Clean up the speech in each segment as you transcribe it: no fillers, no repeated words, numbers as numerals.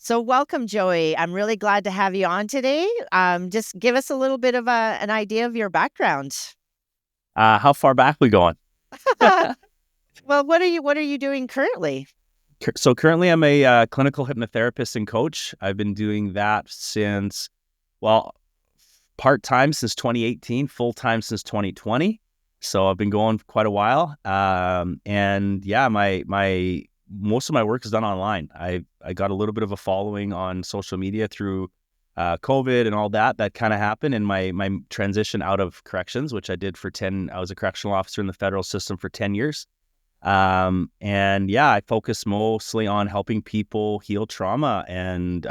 So welcome, Joey. I'm really glad to have you on today. Just give us a little bit of an idea of your background. How far back we going? Well, what are you doing currently? So currently I'm a clinical hypnotherapist and coach. I've been doing that since, well, part-time since 2018, full-time since 2020. So I've been going quite a while. And yeah, my most of my work is done online. I got a little bit of a following on social media through COVID and all that kind of happened in my transition out of corrections, which I did for 10. I was a correctional officer in the federal system for 10 years. And yeah, I focus mostly on helping people heal trauma and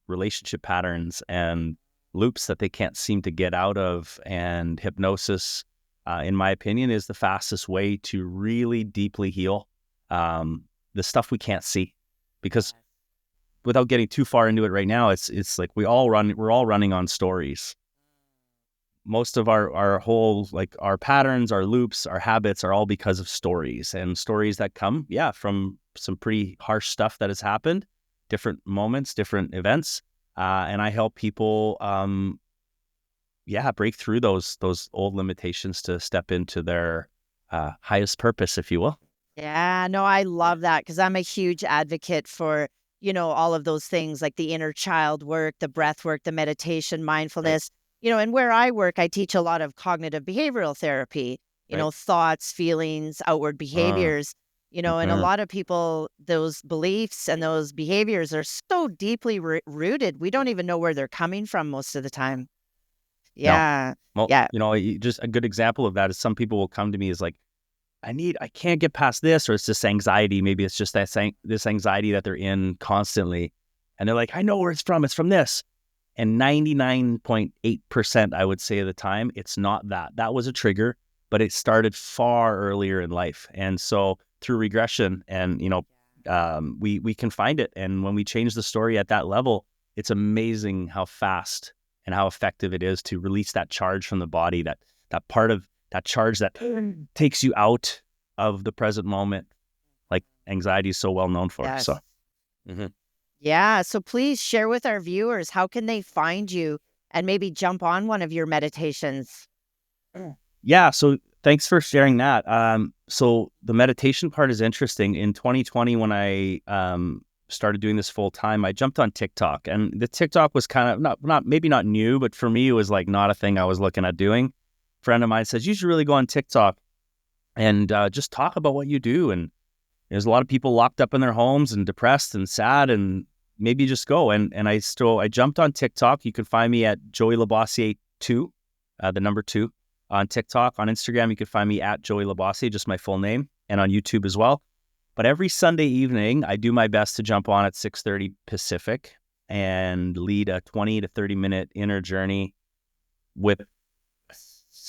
relationship patterns and loops that they can't seem to get out of. And hypnosis, in my opinion, is the fastest way to really deeply heal the stuff we can't see. Because without getting too far into it right now, it's like we're all running on stories. Most of our whole, like our patterns, our loops, our habits are all because of stories, and stories that come, from some pretty harsh stuff that has happened, different moments, different events. And I help people, break through those old limitations to step into their highest purpose, if you will. Yeah, no, I love that because I'm a huge advocate for, all of those things like the inner child work, the breath work, the meditation, Right. mindfulness. And where I work, I teach a lot of cognitive behavioral therapy, Right. thoughts, feelings, outward Uh, behaviors, and a mhm. lot of people, those beliefs and those behaviors are so deeply rooted, we don't even know where they're coming from most of the time. No. Yeah. Well, Yeah. just a good example of that is some people will come to me as like, I can't get past this, or it's just anxiety. Maybe it's just this anxiety that they're in constantly. And they're like, I know where it's from. It's from this. And 99.8%, I would say of the time, it's not that. That was a trigger, but it started far earlier in life. And so through regression and, we can find it. And when we change the story at that level, it's amazing how fast and how effective it is to release that charge from the body, that part of that charge that takes you out of the present moment, like anxiety is so well known for. So, Yes. mhm. Yeah. So please share with our viewers, how can they find you and maybe jump on one of your meditations? Yeah. So thanks for sharing that. So the meditation part is interesting. In 2020, when I started doing this full time, I jumped on TikTok, and the TikTok was kind of maybe not new, but for me, it was like not a thing I was looking at doing. A friend of mine says, you should really go on TikTok and just talk about what you do. And there's a lot of people locked up in their homes and depressed and sad, and maybe just go. And I jumped on TikTok. You can find me at Joey Labossiere 2, the number 2 on TikTok. On Instagram, you can find me at Joey Labossiere, just my full name, and on YouTube as well. But every Sunday evening, I do my best to jump on at 6:30 Pacific and lead a 20 to 30 minute inner journey with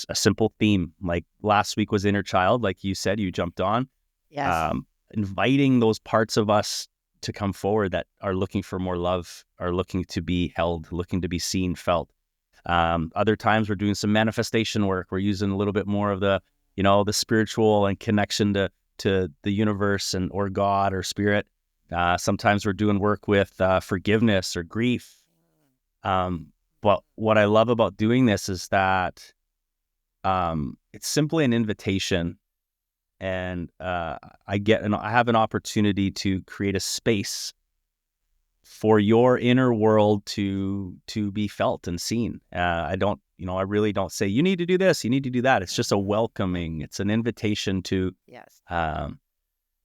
a simple theme. Like last week was inner child, like you said, you jumped on. Yes. Um, Inviting those parts of us to come forward that are looking for more love, are looking to be held, looking to be seen, felt. Other times we're doing some manifestation work. We're using a little bit more of the spiritual and connection to the universe and or God or spirit. Sometimes we're doing work with forgiveness or grief. But what I love about doing this is that it's simply an invitation, and I have an opportunity to create a space for your inner world to be felt and seen. I really don't say you need to do this, you need to do that. It's just a welcoming. It's an invitation to Yes. um,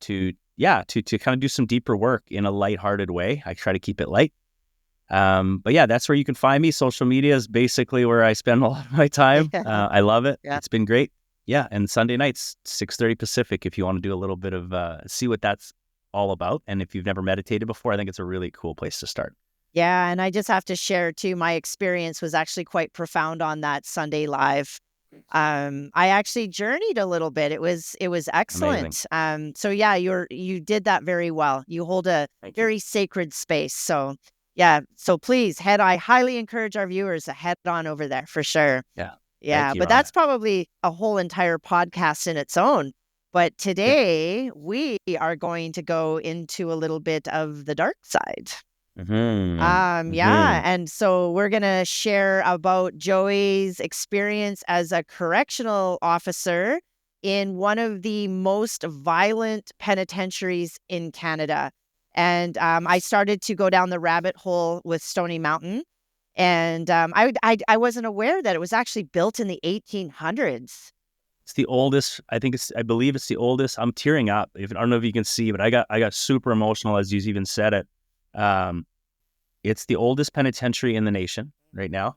to kind of do some deeper work in a lighthearted way. I try to keep it light. But yeah, that's where you can find me. Social media is basically where I spend a lot of my time. Yeah. I love it. Yeah. It's been great. Yeah, and Sunday nights, 6:30 Pacific, if you want to do a little bit of see what that's all about. And if you've never meditated before, I think it's a really cool place to start. Yeah. And I just have to share too, my experience was actually quite profound on that Sunday live. I actually journeyed a little bit. It was Amazing. excellent. So yeah, you did that very well. You hold a Thank you. very sacred space. So yeah. So please I highly encourage our viewers to head on over there for sure. Yeah. Yeah, Thank you, but Rhonda. that's probably a whole entire podcast in its own. But Yeah. today we are going to go into a little bit of the dark side. Mm-hmm. Yeah, Mm-hmm. and so we're gonna share about Joey's experience as a correctional officer in one of the most violent penitentiaries in Canada. And I started to go down the rabbit hole with Stony Mountain, and I wasn't aware that it was actually built in the 1800s. It's the oldest. I believe it's the oldest. I'm tearing up. I don't know if you can see, but I got super emotional as you even said it. Um, it's the oldest penitentiary in the nation right now.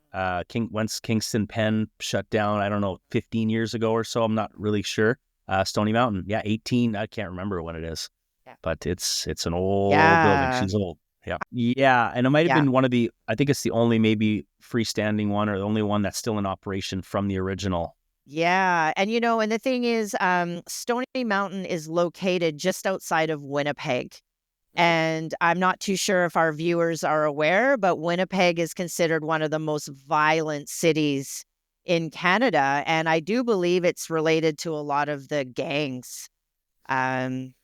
Once Kingston Penn shut down, I don't know, 15 years ago or so. I'm not really sure. Stony Mountain, yeah, 18. I can't remember when it is, Yeah. but it's an old building. Yeah. She's old. Yeah, yeah, and it might have Yeah. been one of the. I think it's the only maybe freestanding one or the only one that's still in operation from the original. Yeah, and and the thing is, Stony Mountain is located just outside of Winnipeg. And I'm not too sure if our viewers are aware, but Winnipeg is considered one of the most violent cities in Canada. And I do believe it's related to a lot of the gangs. Um,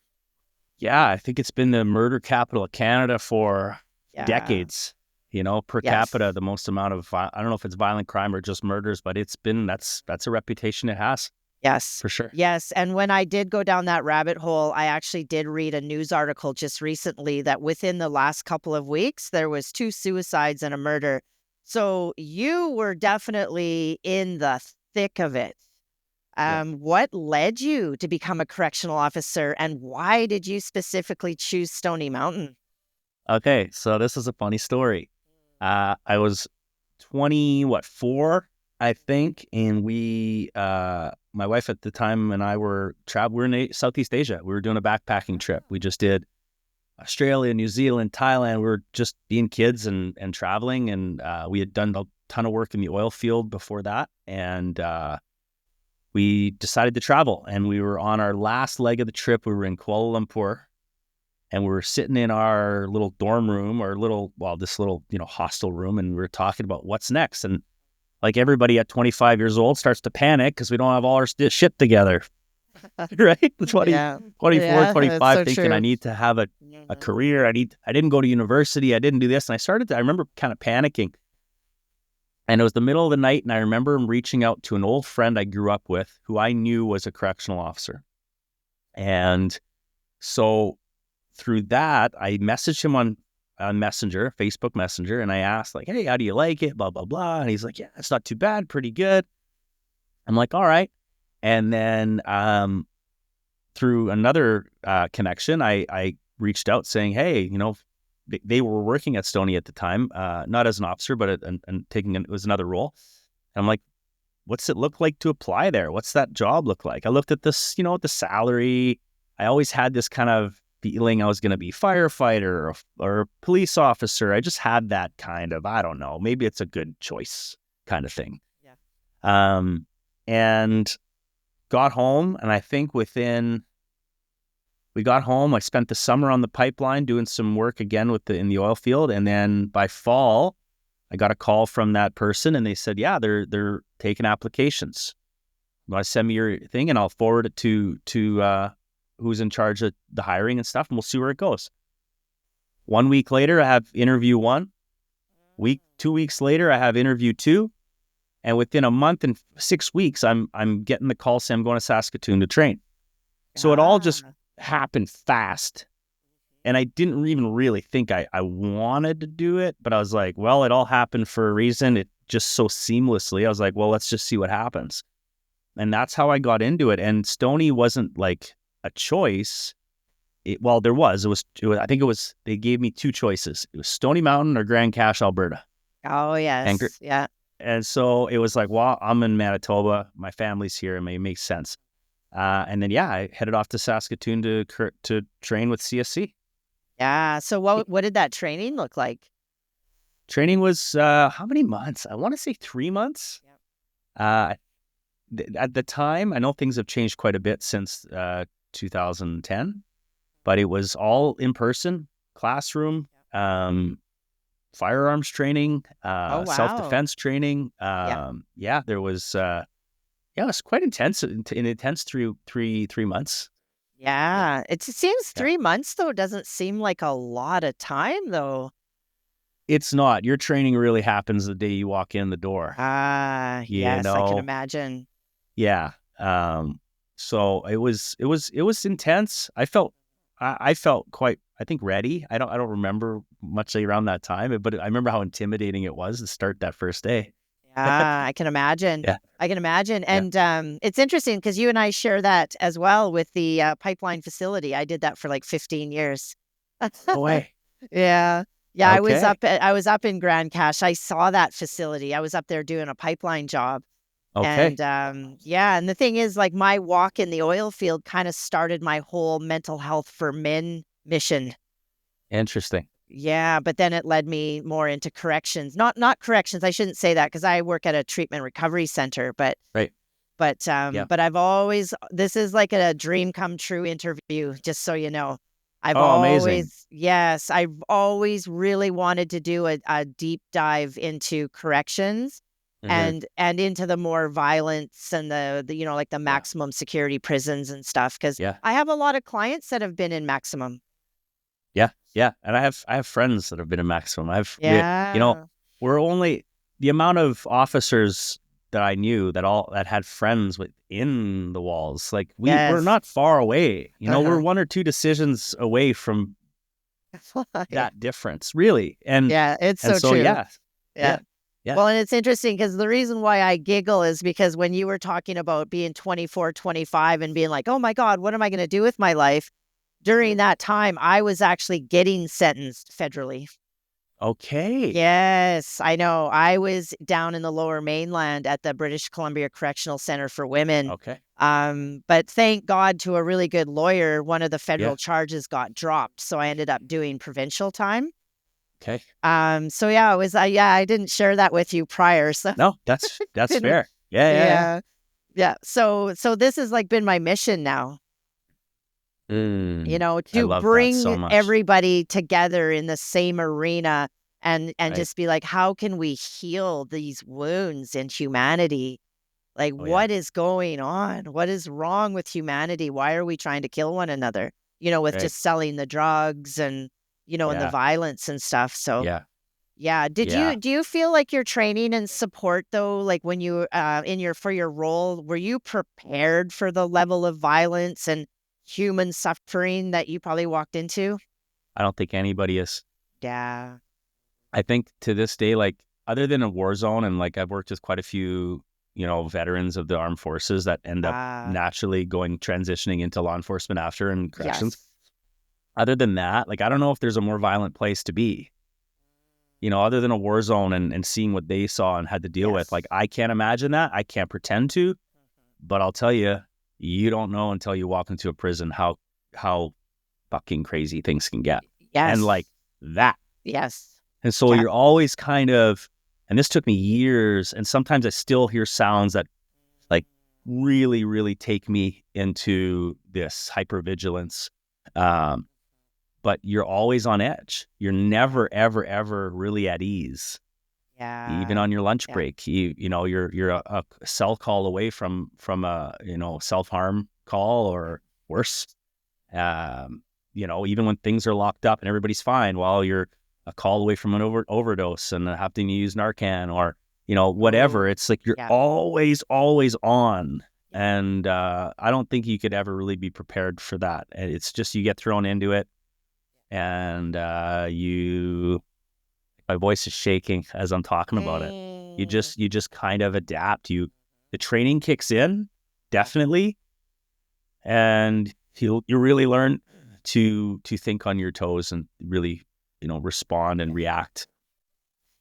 Yeah, I think it's been the murder capital of Canada for yeah. decades. Per capita, Yes. the most amount of I don't know if it's violent crime or just murders, but that's a reputation it has Yes. for sure. Yes. And when I did go down that rabbit hole, I actually did read a news article just recently that within the last couple of weeks, there was 2 suicides and a murder. So you were definitely in the thick of it. Yeah. What led you to become a correctional officer, and why did you specifically choose Stony Mountain? Okay, so this is a funny story. I was 20, what, 4, I think, and my wife at the time and I were traveling. We were in Southeast Asia. We were doing a backpacking trip. We just did Australia, New Zealand, Thailand. We were just being kids and traveling, and we had done a ton of work in the oil field before that, and we decided to travel. And we were on our last leg of the trip. We were in Kuala Lumpur, and we were sitting in our little dorm room or this little hostel room, and we were talking about what's next. And like everybody at 25 years old starts to panic because we don't have all our shit together. Right? 20, Yeah. 24, Yeah, it's 25, so thinking I true. need to have a Mhm. career. I didn't go to university. I didn't do this. And I remember kind of panicking. And it was the middle of the night. And I remember reaching out to an old friend I grew up with who I knew was a correctional officer. And so through that, I messaged him on Messenger, Facebook Messenger. And I asked like, hey, how do you like it? Blah, blah, blah. And he's like, yeah, it's not too bad. Pretty good. I'm like, all right. And then, through another connection, I reached out saying, hey, they were working at Stony at the time, not as an officer, but it was another role. And I'm like, what's it look like to apply there? What's that job look like? I looked at this, the salary. I always had this kind of feeling I was going to be firefighter or a police officer. I just had that kind of, I don't know, maybe it's a good choice kind of thing. Yeah. And got home, and I think we got home. I spent the summer on the pipeline doing some work again in the oil field, and then by fall, I got a call from that person, and they said, "Yeah, they're taking applications. You want to send me your thing, and I'll forward it to who's in charge of the hiring and stuff, and we'll see where it goes." 1 week later, I have interview 1. 2 weeks later, I have interview 2, and within a month and 6 weeks, I'm getting the call saying I'm going to Saskatoon to train. So it all just Ah. happened fast. And I didn't even really think I wanted to do it, but I was like, well, it all happened for a reason. It just so seamlessly. I was like, well, let's just see what happens. And that's how I got into it. And Stony wasn't like a choice. There was. I think they gave me 2 choices. It was Stony Mountain or Grand Cache, Alberta. Oh, And yes. Yeah. and so it was like, well, I'm in Manitoba. My family's here. It may make sense. And then, yeah, I headed off to Saskatoon to train with CSC. Yeah. So what did that training look like? Training was how many months? I want to say 3 months. Yep. Uh, at the time, I know things have changed quite a bit since 2010, but it was all in person, classroom, firearms training, Oh, wow. self-defense training. Yeah. Yeah, there was. Yeah, it was quite intense. An intense three months. Yeah, Yeah. It seems yeah. 3 months though doesn't seem like a lot of time though. It's not. Your training really happens the day you walk in the door. Ah, You yes, I can know? imagine. Yeah. So it was intense. I felt quite, I think, ready. I don't remember much around that time, but I remember how intimidating it was to start that first day. Yeah, I can imagine. Yeah. I can imagine. Yeah. And it's interesting because you and I share that as well with the pipeline facility. I did that for like 15 years. No way. Yeah. Yeah, Okay. I was up in Grand Cache. I saw that facility. I was up there doing a pipeline job. Okay. And yeah, and the thing is, like, my walk in the oil field kind of started my whole mental health for men mission. Interesting. Yeah, but then it led me more into corrections. Not corrections. I shouldn't say that because I work at a treatment recovery center, Right. Yeah. but I've always, this is like a dream come true interview, just so you know. Oh, amazing. I've always really wanted to do a deep dive into corrections Hmm. and into the more violence and the like the Yeah. maximum security prisons and stuff because Yeah. I have a lot of clients that have been in maximum. Yeah. Yeah. And I have friends that have been in maximum. Yeah. We're only the amount of officers that I knew that had friends within the walls. Like we're Yes. not far away. We're Uh-huh. one or two decisions away from that difference, really. And Yeah, it's and so so true. yeah, Yeah. yeah, yeah, Well, and it's interesting because the reason why I giggle is because when you were talking about being 24, 25, and being like, "Oh my god, what am I gonna do with my life?" During that time, I was actually getting sentenced federally. okay, Yes, I know. I was down in the Lower Mainland at the British Columbia Correctional Center for Women. okay, But thank God to a really good lawyer, one of the yeah, federal charges got dropped, so I ended up doing provincial time. okay. So yeah, I didn't share that with you prior, so No, that's didn't fair. Yeah, yeah, yeah. yeah. Yeah. So this has like been my mission now, I to love that so bring much. everybody together in the same arena and Right. just be like, how can we heal these wounds in humanity? Like, Oh yeah. what is going on? What is wrong with humanity? Why are we trying to kill one another? With Right. just selling the drugs and the Yeah. violence and stuff. So Yeah. yeah. Yeah. Do you feel like your training and support though, like when you in your for your role, were you prepared for the level of violence and human suffering that you probably walked into? I don't think anybody is. Yeah. I think to this day, like other than a war zone, and like I've worked with quite a few, veterans of the armed forces that end up Uh naturally transitioning into law enforcement after and corrections. yes. Other than that, like I don't know if there's a more violent place to be. Other than a war zone and seeing what they saw and had to deal with. Yes. Like I can't imagine that. I can't pretend to, but I'll tell you, you don't know until you walk into a prison how fucking crazy things can get. And like Yes. that. Yes. And so Yeah. you're always kind of, and this took me years, and sometimes I still hear sounds that like really, really take me into this hypervigilance. Um, but you're always on edge. You're never, ever, ever really at ease. Even Yeah. on your lunch Yeah. break, you're a cell call away from a self-harm call or worse. Even when things are locked up and everybody's fine, while you're a call away from an overdose and having to use Narcan or whatever. Oh, It's like you're yeah. always, always on. Yeah. And I don't think you could ever really be prepared for that. And it's just you get thrown into it, and my voice is shaking as I'm talking about it. You Mm. just you just kind of adapt. The training kicks in, Yeah. definitely, and you really learn to think on your toes and really respond and react.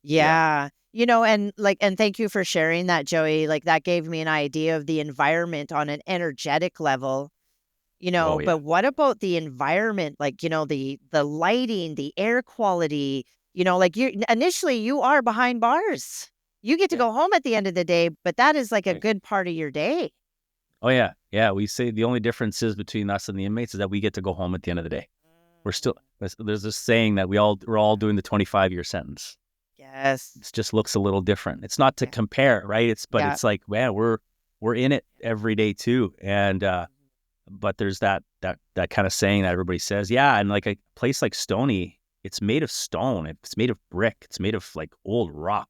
Yeah. Yeah. And thank you for sharing that, Joey. Like that gave me an idea of the environment on an energetic level, Oh yeah. but what about the environment? Like, the lighting, the air quality, like you are behind bars. You get to Yeah. go home at the end of the day, but that is like a Right. good part of your day. Oh yeah. Yeah. We say the only difference is between us and the inmates is that we get to go home at the end of the day. We're still there's this saying that we're all doing the 25-year sentence. Yes. It just looks a little different. It's not to Yeah. compare, right? But Yeah. it's like, man, we're in it every day too. And but there's that kind of saying that everybody says, yeah. And like a place like Stony, it's made of stone. It's made of brick. It's made of like old rock.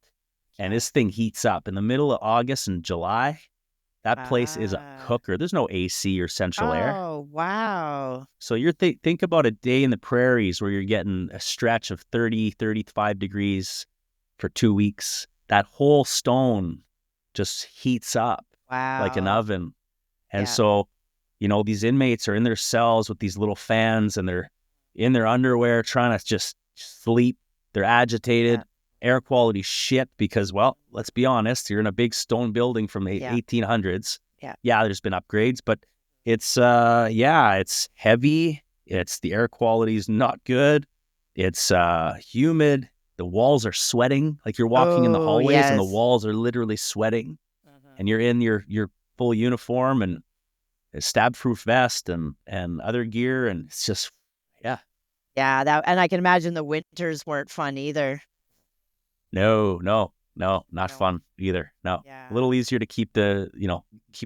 And Okay. this thing heats up in the middle of August and July. That place is a Ah. cooker. There's no AC or central air. Oh, wow. So you're think about a day in the prairies where you're getting a stretch of 30, 35 degrees for 2 weeks. That whole stone just heats up like an Wow. oven. And Yeah. so, these inmates are in their cells with these little fans and they're in their underwear trying to just sleep. They're agitated. Yeah. Air quality shit because, well, let's be honest, you're in a big stone building from the Yeah. 1800s. Yeah. Yeah, there's been upgrades, but it's it's heavy. It's the air quality is not good. It's humid. The walls are sweating. Like you're walking in the Oh, hallways and the yes. walls are literally sweating. Mhm. And you're in your full uniform and a stab-proof vest and other gear, and it's just yeah, Yeah, that and I can imagine the winters weren't fun either. no, not No. fun either. No, a Yeah. little easier to keep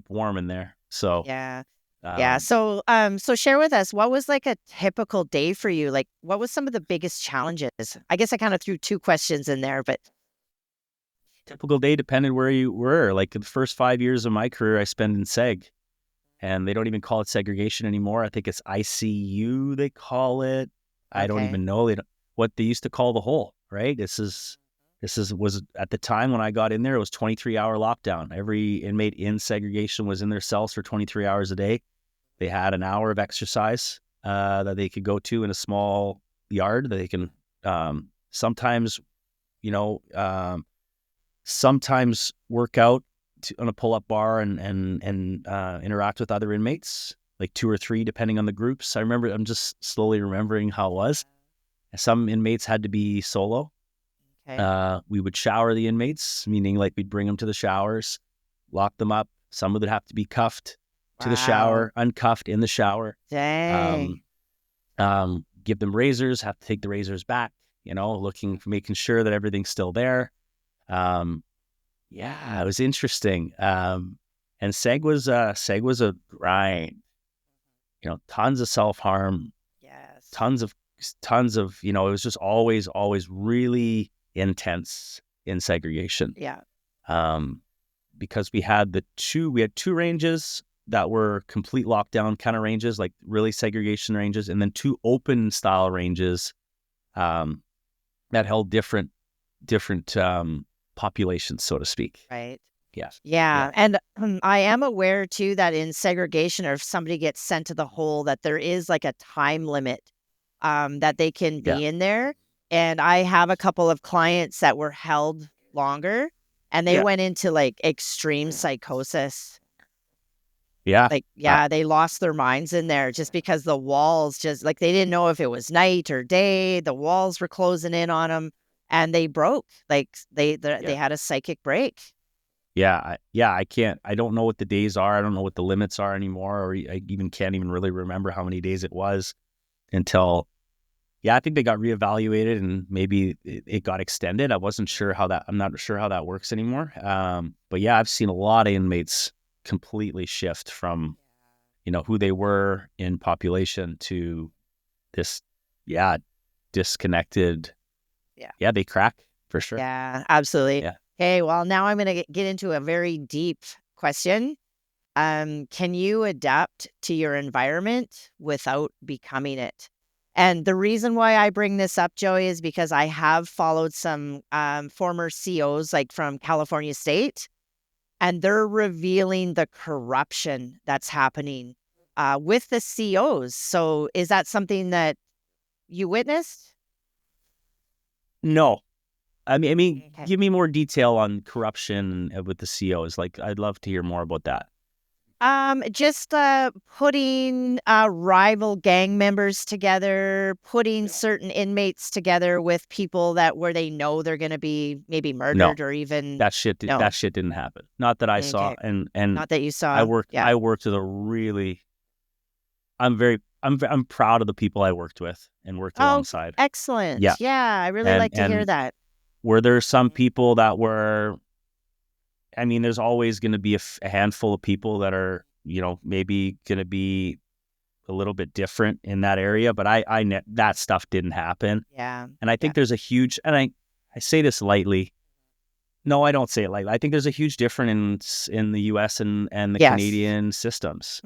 warm in there. So Yeah. Yeah. um, So share with us, what was like a typical day for you? Like, what was some of the biggest challenges? I guess I kind of threw two questions in there, but typical day depended where you were. Like the first 5 years of my career, I spent in seg, and they don't even call it segregation anymore. I think it's ICU they call it. I don't okay. even know what they used to call the hole. Right? This was at the time when I got in there. It was 23-hour lockdown. Every inmate in segregation was in their cells for 23 hours a day. They had an hour of exercise that they could go to in a small yard that they can sometimes, you know, um, sometimes work out on a pull-up bar and interact with other inmates, like two or three, depending on the groups. I'm just slowly remembering how it was. Some inmates had to be solo. Okay. We would shower the inmates, meaning like we'd bring them to the showers, lock them up. Some would have to be cuffed to the Wow. shower, uncuffed in the shower. Dang. Um, give them razors, have to take the razors back, making sure that everything's still there. Um, yeah, it was interesting. And seg was a grind, tons of self-harm, Yes. tons of it was just always really intense in segregation. Yeah. Um, because we had two ranges that were complete lockdown kind of ranges, like really segregation ranges, and then two open style ranges um, that held different populations, so to speak. Right. Yeah, yeah, Yeah, and I am aware too that in segregation or if somebody gets sent to the hole that there is like a time limit that they can yeah, be in there. And I have a couple of clients that were held longer and they yeah, went into like extreme psychosis. yeah. Like, Uh, yeah, they lost their minds in there just because the walls just like they didn't know if it was night or day. The walls were closing in on them and they broke. Like they yeah, had a psychic break. I can't. I don't know what the days are. I don't know what the limits are anymore, or I even can't even really remember how many days it was until. Yeah, I think they got reevaluated and maybe it got extended. I'm not sure how that works anymore. But yeah, I've seen a lot of inmates completely shift from, who they were in population to this, yeah, disconnected. Yeah. Yeah, they crack for sure. Yeah, absolutely. Yeah. Okay, well, now I'm gonna get into a very deep question. Can you adapt to your environment without becoming it? And the reason why I bring this up, Joey, is because I have followed some former COs, like from California State, and they're revealing the corruption that's happening with the COs. So, is that something that you witnessed? No, I mean, Okay. give me more detail on corruption with the COs. Like, I'd love to hear more about that. Just putting rival gang members together, putting certain inmates together with people that where they know they're going to be maybe No, murdered or even that shit, no. that shit didn't happen. Not that I saw. Okay, And not that you I saw. worked, Yeah. I worked with a really I'm proud of the people I worked with and worked Oh, alongside. Yeah. excellent. Yeah, I really And like to hear that. were there some Mhm. people that were, I mean, there's always going to be a handful of people that are, maybe going to be a little bit different in that area, but that stuff didn't happen. Yeah. And I Yeah. think there's a huge, and I say this lightly. No, I don't say it lightly. I think there's a huge difference in the U.S. and the Yes. Canadian systems.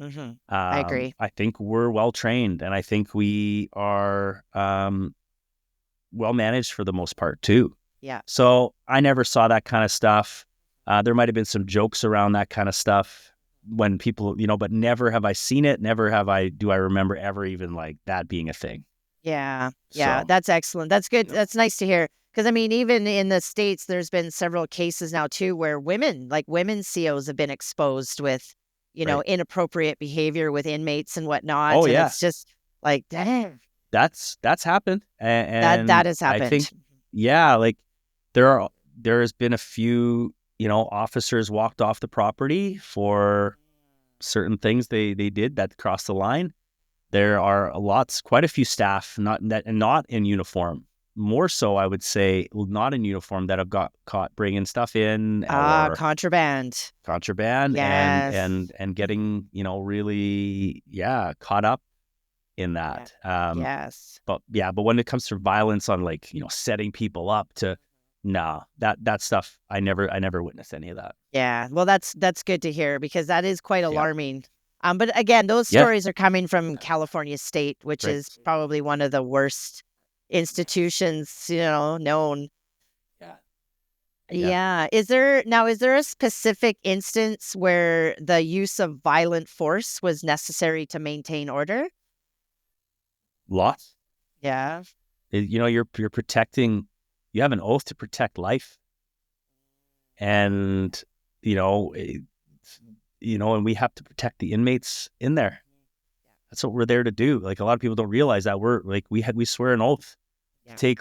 I agree. I think we're well trained, and I think we are well managed for the most part too. Yeah. So I never saw that kind of stuff. There might have been some jokes around that kind of stuff when people, but never have I seen it. Never do I remember ever even like that being a thing. Yeah. Yeah. So, That's excellent. That's good. you know, That's nice to hear. Because I mean, even in the States, there's been several cases now too where women COs have been exposed with, right. inappropriate behavior with inmates and Oh whatnot. And yeah, it's just like, dang, that's happened. that And has I happened. think, yeah, like there has been a few, officers walked off the property for certain things they did that crossed the line. There are quite a few staff not in uniform. More so, I would say, not in uniform that have got caught bringing stuff in Ah, or contraband. contraband and Yes. and and getting really caught up in Yeah. that. Yes. But when it comes to violence on like setting people up to, nah, that stuff I never witnessed any of that. Yeah. Well, that's good to hear because that is quite Yeah, alarming. But again, those yeah, stories are coming from California State, which right. is probably one of the worst institutions, known. Yeah, yeah, Yeah. Is there a specific instance where the use of violent force was necessary to maintain order? lots. Yeah. You're protecting. You have an oath to protect life, and you know, it, and we have to protect the inmates in there. That's what we're there to do. Like a lot of people don't realize that we're like we swear an oath to Yeah. take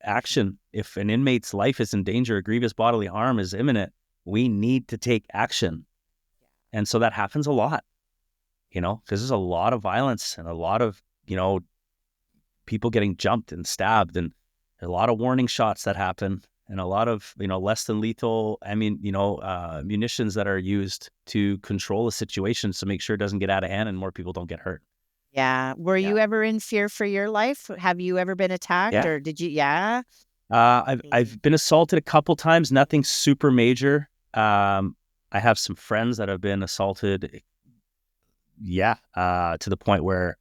action if an inmate's life is in danger, grievous bodily harm is imminent. We need to take action, and so that happens a lot. Because there's a lot of violence and a lot of people getting jumped and stabbed, and a lot of warning shots that happen, and a lot of less than lethal munitions that are used to control a situation to make sure it doesn't get out of hand and more people don't get hurt. Yeah. Were Yeah, you ever in fear for your life? Have you ever been attacked yeah. or did you? Yeah. I've been assaulted a couple times, nothing super major. I have some friends that have been assaulted, to the point where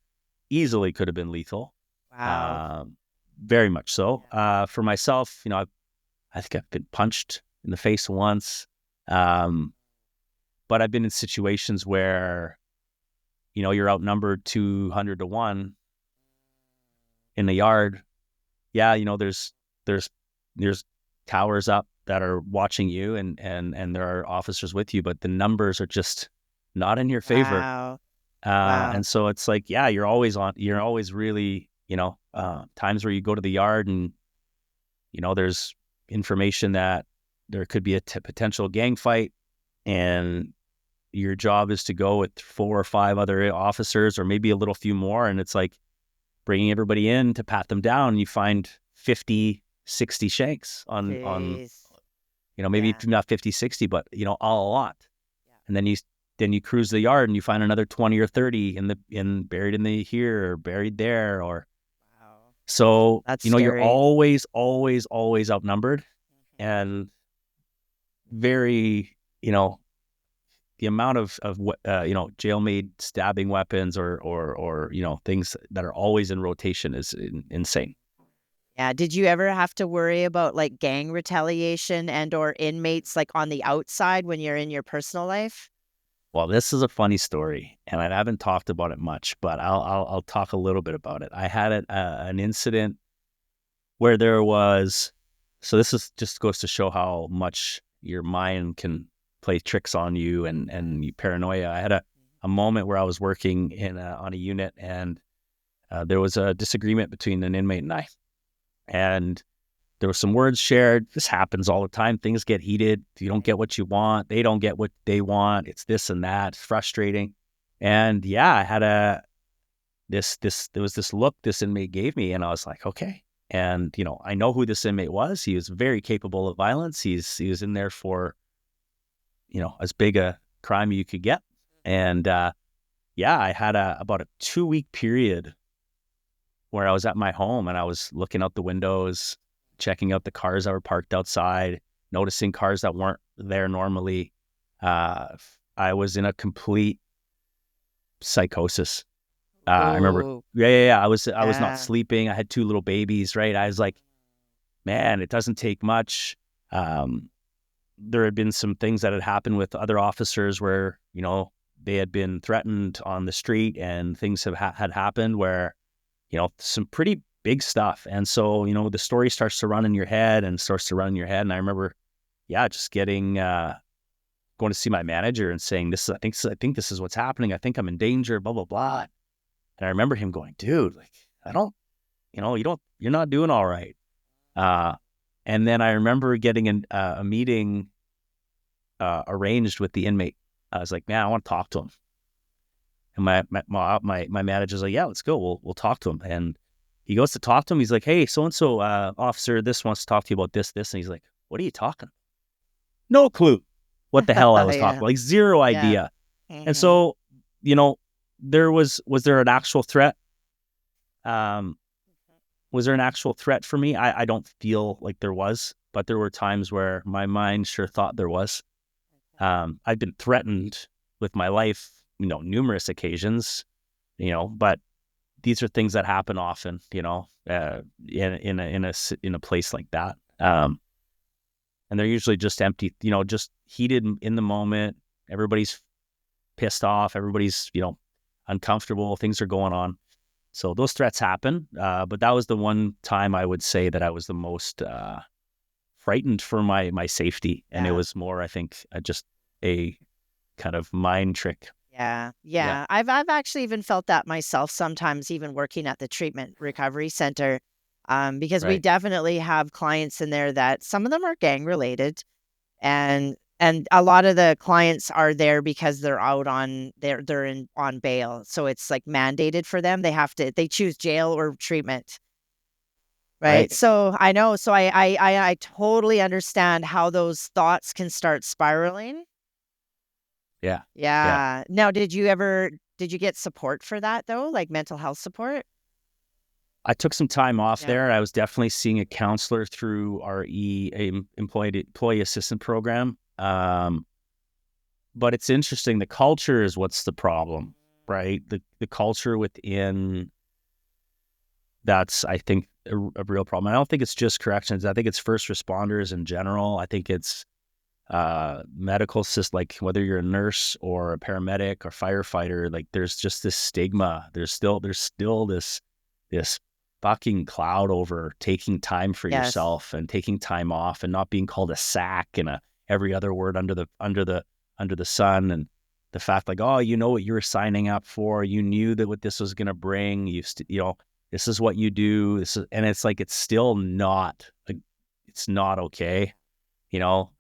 easily could have been lethal. Wow. Um, Very much so. For myself, I think I've been punched in the face once. But I've been in situations where, you're outnumbered 200 to 1 in the yard. Yeah, there's there's towers up that are watching you and there are officers with you, but the numbers are just not in your favor. Wow. Wow. And so it's like, yeah, you're always really, times where you go to the yard and, there's information that there could be a potential gang fight, and your job is to go with 4 or 5 other officers or maybe a little few more. And it's like bringing everybody in to pat them down. And you find 50, 60 shanks on, Jeez. maybe Yeah. not 50, 60, but, a lot. Yeah. And then you cruise the yard and you find another 20 or 30 buried in the here or buried there. Or Wow. so, That's you're scary. always, always, always outnumbered, and very, the amount of what, jail-made stabbing weapons or things that are always in rotation is insane. Yeah. Did you ever have to worry about like gang retaliation and or inmates like on the outside when you're in your personal life? Well, this is a funny story, and I haven't talked about it much, but I'll talk a little bit about it. I had an incident where there was, so this is just goes to show how much your mind can play tricks on you and you paranoia. I had a moment where I was working on a unit, and there was a disagreement between an inmate and I, and there were some words shared. This happens all the time. Things get heated. You don't get what you want. They don't get what they want. It's this and that. It's frustrating. And yeah, I had there was this look this inmate gave me, and I was like, okay. And, I know who this inmate was. He was very capable of violence. He was in there for, as big a crime you could get. And yeah, I had about a 2-week period where I was at my home and I was looking out the windows, checking out the cars that were parked outside, noticing cars that weren't there normally. Uh, I was in a complete psychosis. I remember, Oh, yeah. I was not yeah. sleeping. I had 2 little babies, right? I was like, man, it doesn't take much. Um, there had been some things that had happened with other officers where, they had been threatened on the street and things had happened where, some pretty big stuff. And so, the story starts to run in your head and starts to run in your head. And I remember, yeah, just going to see my manager and saying, I think this is what's happening. I think I'm in danger, blah, blah, blah. And I remember him going, dude, like, I don't, you're not doing all right. Uh, and then I remember getting a meeting arranged with the inmate. I was like, man, I want to talk to him. And my manager's like, yeah, let's go. We'll talk to him. And he goes to talk to him. He's like, hey, so-and-so officer, this wants to talk to you about this. And he's like, what are you talking about? No clue what the hell I was talking Yeah. about. Like zero Yeah. idea. And Hmm. so, you know, was there an actual threat? Um, was there an actual threat for me? I don't feel like there was, but there were times where my mind sure thought there was. I've been threatened with my life, numerous occasions, but these are things that happen often, in a place like that. And they're usually just empty, just heated in the moment. Everybody's pissed off. Everybody's, uncomfortable. Things are going on. So those threats happen. But that was the one time I would say that I was the most frightened for my safety. And it Yeah. was more, I think, just a kind of mind trick. Yeah. Yeah. Yeah. I've actually even felt that myself sometimes, even working at the treatment recovery center. Because we Right. definitely have clients in there that some of them are gang related, and a lot of the clients are there because they're out on they're in on bail. So it's like mandated for them. They choose jail or treatment. Right. Right. So I know. So I totally understand how those thoughts can start spiraling. Yeah. Yeah. Yeah. Now, did you get support for that though? Like mental health support? I took some time off Yeah. there. I was definitely seeing a counselor through our employee assistant program. But it's interesting. The culture is what's the problem, right? The culture within that's, I think, a real problem. I don't think it's just corrections. I think it's first responders in general. I think it's medical system, like whether you're a nurse or a paramedic or firefighter, like there's just this stigma. There's still this fucking cloud over taking time for Yes. yourself and taking time off and not being called a sack and every other word under the sun. And the fact like, oh, you know what you were signing up for, you knew that what this was going to bring, this is what you do. And it's like, it's still not like, it's not okay. You know,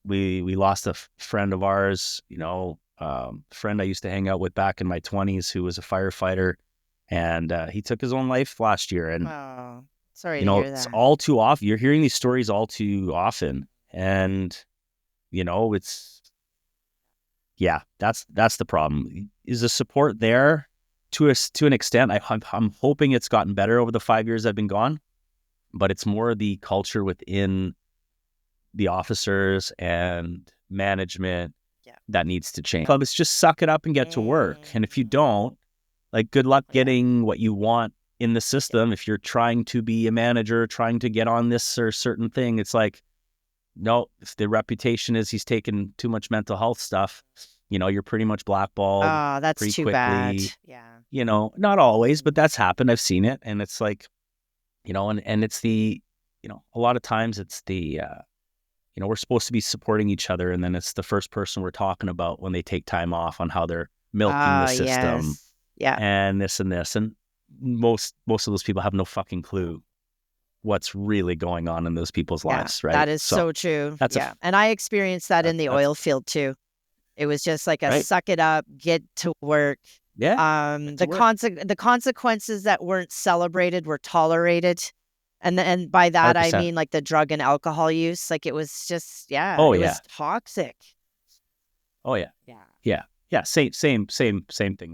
we lost a friend of ours, friend I used to hang out with back in my 20s who was a firefighter, and he took his own life last year. And Oh, sorry to hear it's that. all too often. You're hearing these stories all too often, and it's yeah, that's the problem. Is the support there to an extent? I'm hoping it's gotten better over the 5 years I've been gone, but it's more the culture within the officers and management Yeah. that needs to change. Club is just suck it up and get to work. And if you Mhm. don't, like, good luck Yeah. getting what you want in the Yeah. system. If you're trying to be a manager, trying to get on this or certain thing, it's like, no, if the reputation is he's taking too much mental health stuff, you're pretty much blackballed Oh, that's pretty too bad. quickly. Yeah. Not always, but Mhm. that's happened. I've seen it. And it's like, and it's a lot of times it's we're supposed to be supporting each other. And then it's the first person we're talking about when they take time off on how they're milking the Ah, system yes. Yeah. and this and this. And most of those people have no fucking clue what's really going on in those people's Yeah. lives. Right. That is So so true. that's Yeah. And I experienced that in the that's oil field too. It was just like a right. suck it up, get to work. Yeah. Get to The work. the consequences that weren't celebrated were tolerated. And by that, I 100%. mean, like, the drug and alcohol use, like, it was just yeah, Oh it yeah. was toxic. Oh yeah. Yeah. Yeah. Yeah, same thing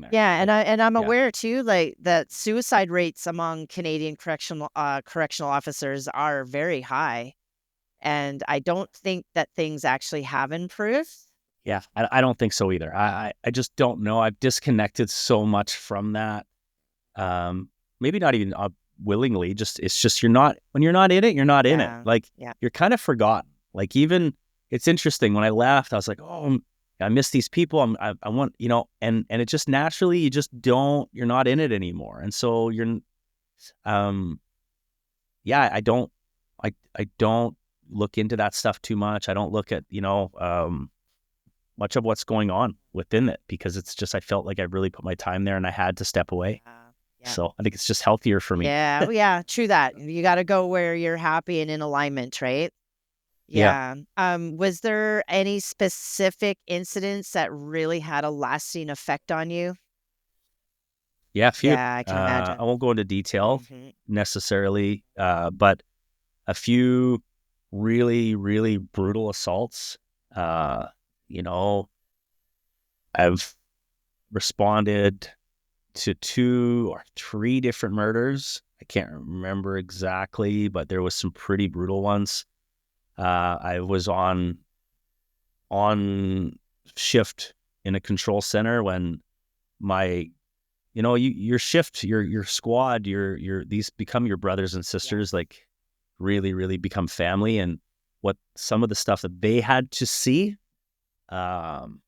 there. Yeah, Yeah, and I'm yeah, aware too, like that suicide rates among Canadian correctional officers are very high, and I don't think that things actually have improved. yeah. I don't think so either. I just don't know. I've disconnected so much from that. Um, Maybe not even willingly. Just it's just you're not when you're not in it, you're not in it. Yeah, Like yeah, you're kind of forgotten. Like even it's interesting when I left, I was like, oh, I miss these people. I want and it just naturally you just don't. You're not in it anymore, and so you're um yeah. I don't look into that stuff too much. I don't look at much of what's going on within it because it's just I felt like I really put my time there and I had to step away. yeah. So I think it's just healthier for me. Yeah, oh, yeah, true that. You gotta go where you're happy and in alignment, right? Yeah. Yeah. Was there any specific incidents that really had a lasting effect on you? Yeah, a few. Yeah, I can I imagine. won't go into detail Mhm. necessarily, but a few really, really brutal assaults. Uh, you know, I've responded to 2 or 3 different murders. I can't remember exactly, but there was some pretty brutal ones. I was on shift in a control center when my your shift, your squad, your these become your brothers and sisters, Yes. like really, really become family. And what some of the stuff that they had to see, um,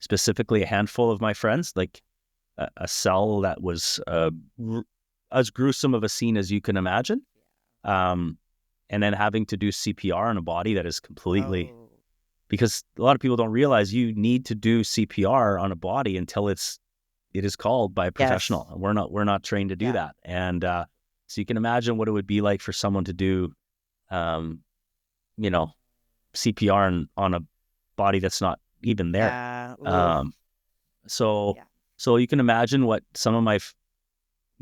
specifically a handful of my friends, like a cell that was as gruesome of a scene as you can imagine. Um, and then having to do CPR on a body that is completely Oh, because a lot of people don't realize you need to do CPR on a body until it is called by a yes. professional. And we're not trained to do Yeah. that. And so you can imagine what it would be like for someone to do, um, you know, CPR on a body that's not even there. Yeah. Oof. Um, so Yeah. so you can imagine what some of my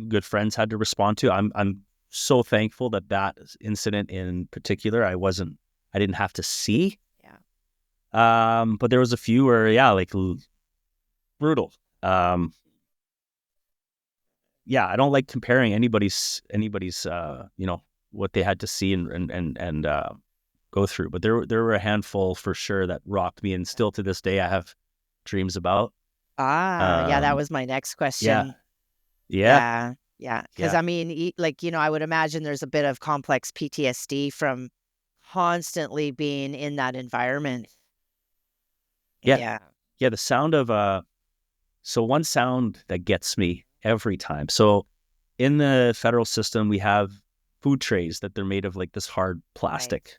good friends had to respond to. I'm so thankful that incident in particular I didn't have to see. Yeah. But there was a few where yeah, like brutal. Um, yeah, I don't like comparing anybody's what they had to see and go through. But there were a handful for sure that rocked me, and still to this day I have dreams about. Ah, yeah, that Um, was my next yeah, question. yeah, Yeah. Yeah. Because yeah, I mean, like, I would imagine there's a bit of complex PTSD from constantly being in that environment. yeah, Yeah. yeah. The sound of so one sound that gets me every time. So in the federal system, we have food trays that they're made of like this hard Right. plastic.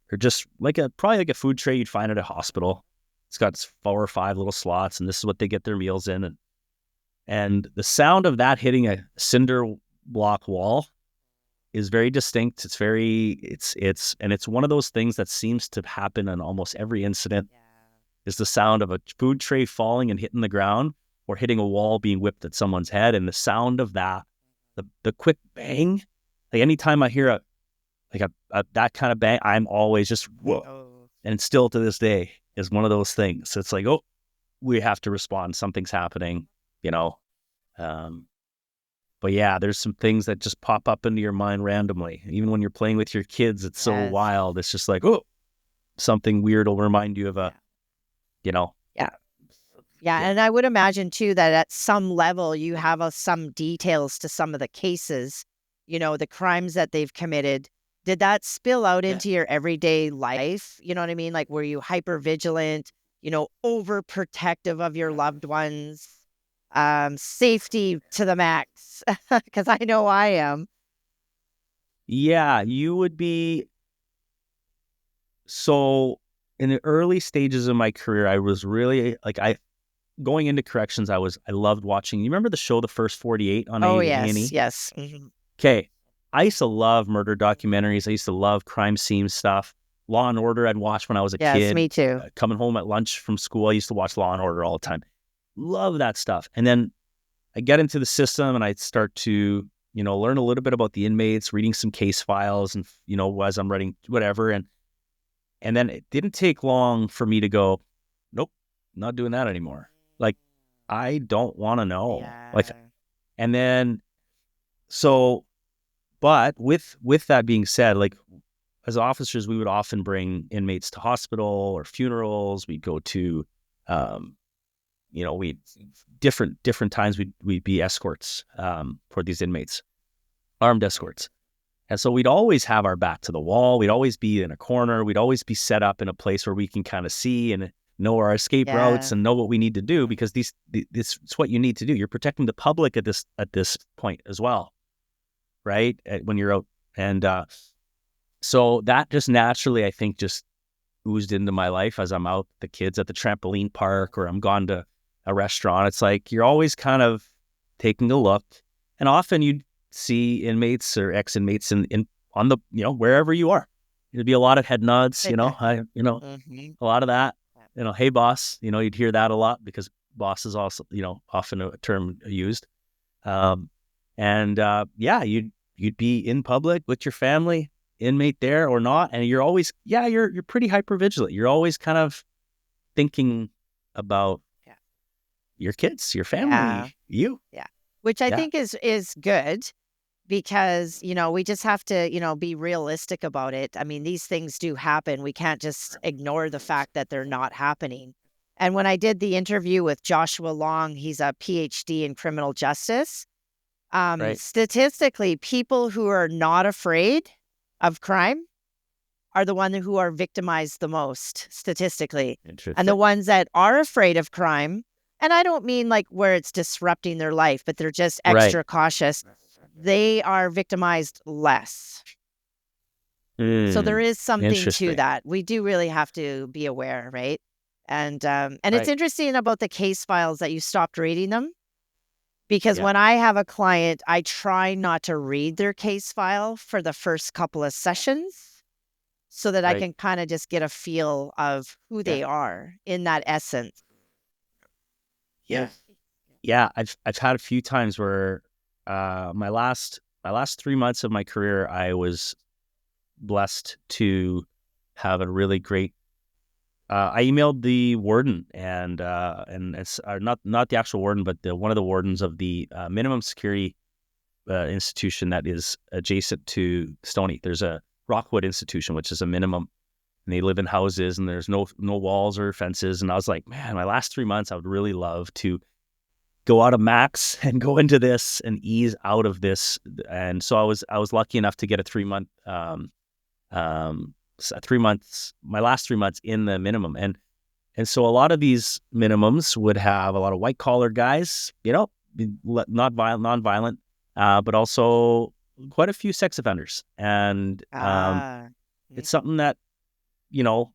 They're just like probably like a food tray you'd find at a hospital. It's got 4 or 5 little slots, and this is what they get their meals in. And the sound of that hitting a cinder block wall is very distinct. It's one of those things that seems to happen in almost every incident Yeah. is the sound of a food tray falling and hitting the ground or hitting a wall being whipped at someone's head. And the sound of that, the quick bang, like anytime I hear a that kind of bang, I'm always just whoa. Oh, And still to this day is one of those things. It's like, oh, we have to respond. Something's happening, you know. Um, but yeah, there's some things that just pop up into your mind randomly. Even when you're playing with your kids, it's so yes. wild. It's just like, oh, something weird will remind you of Yeah. you know, Yeah. Yeah, yeah, and I would imagine too that at some level you have some details to some of the cases, the crimes that they've committed. Did that spill out yeah. into your everyday life? You know what I mean? Like, were you hyper vigilant, overprotective of your loved ones, safety to the max? Because I know I am. Yeah, you would be. So in the early stages of my career, I was really like going into corrections. I loved watching. You remember the show The First 48 on Oh yes, A&E? yes, mhm. Okay, I used to love murder documentaries. I used to love crime scene stuff. Law and Order I'd watch when I was a Yes, kid. me too. Coming home at lunch from school, I used to watch Law and Order all the time. Love that stuff. And then I get into the system and I start to learn a little bit about the inmates, reading some case files, and as I'm writing whatever, and then it didn't take long for me to go, nope, not doing that anymore. Like, I don't want to know. Like, Yeah. and then, so, but with that being said, like, as officers, we would often bring inmates to hospital or funerals. We'd go to, um, we different times we'd be escorts for these inmates, armed escorts. And so we'd always have our back to the wall. We'd always be in a corner. We'd always be set up in a place where we can kind of see and know our escape routes Yeah. and know what we need to do, because this it's what you need to do. You're protecting the public at this point as well, right? When you're out. And so that just naturally, I think, just oozed into my life as I'm out with the kids at the trampoline park, or I'm gone to a restaurant. It's like you're always kind of taking a look, and often you see inmates or ex-inmates in on the wherever you are. There'd be a lot of head nods, Mhm. a lot of that. Hey boss, you'd hear that a lot, because boss is also often a term used. And yeah, you'd be in public with your family, inmate there or not, and you're always you're pretty hyper vigilant. You're always kind of thinking about Yeah. your kids, your Yeah. family, you. Yeah. Which I Yeah, think is good because, we just have to, be realistic about it. I mean, these things do happen. We can't just ignore the fact that they're not happening. And when I did the interview with Joshua Long, he's a PhD in criminal justice. right. Statistically, people who are not afraid of crime are the one who are victimized the most statistically. And the Interesting. ones that are afraid of crime, and I don't mean like where it's disrupting their life, but they're just Right. extra cautious, they are victimized less. So there Mm, is something to interesting. that. We do really have to be aware, right? And it's Right. interesting about the case files that you stopped reading them, because Yeah. when I have a client, I try not to read their case file for the first couple of sessions so that I Right. can kind of just get a feel of who Yeah. they are in that essence. Yeah. Yeah. I've had a few times where my last 3 months of my career, I was blessed to have a really great. I emailed the warden, and it's not the actual warden, but one of the wardens of the minimum security institution that is adjacent to Stony. There's a Rockwood institution, which is a minimum, and they live in houses, and there's no walls or fences. And I was like, man, my last 3 months, I would really love to go out of max and go into this and ease out of this. And so I was lucky enough to get a 3 month um 3 months, my last 3 months in the minimum. And so a lot of these minimums would have a lot of white collar guys, not violent, non-violent, but also quite a few sex offenders. And Ah, it's something that, you know,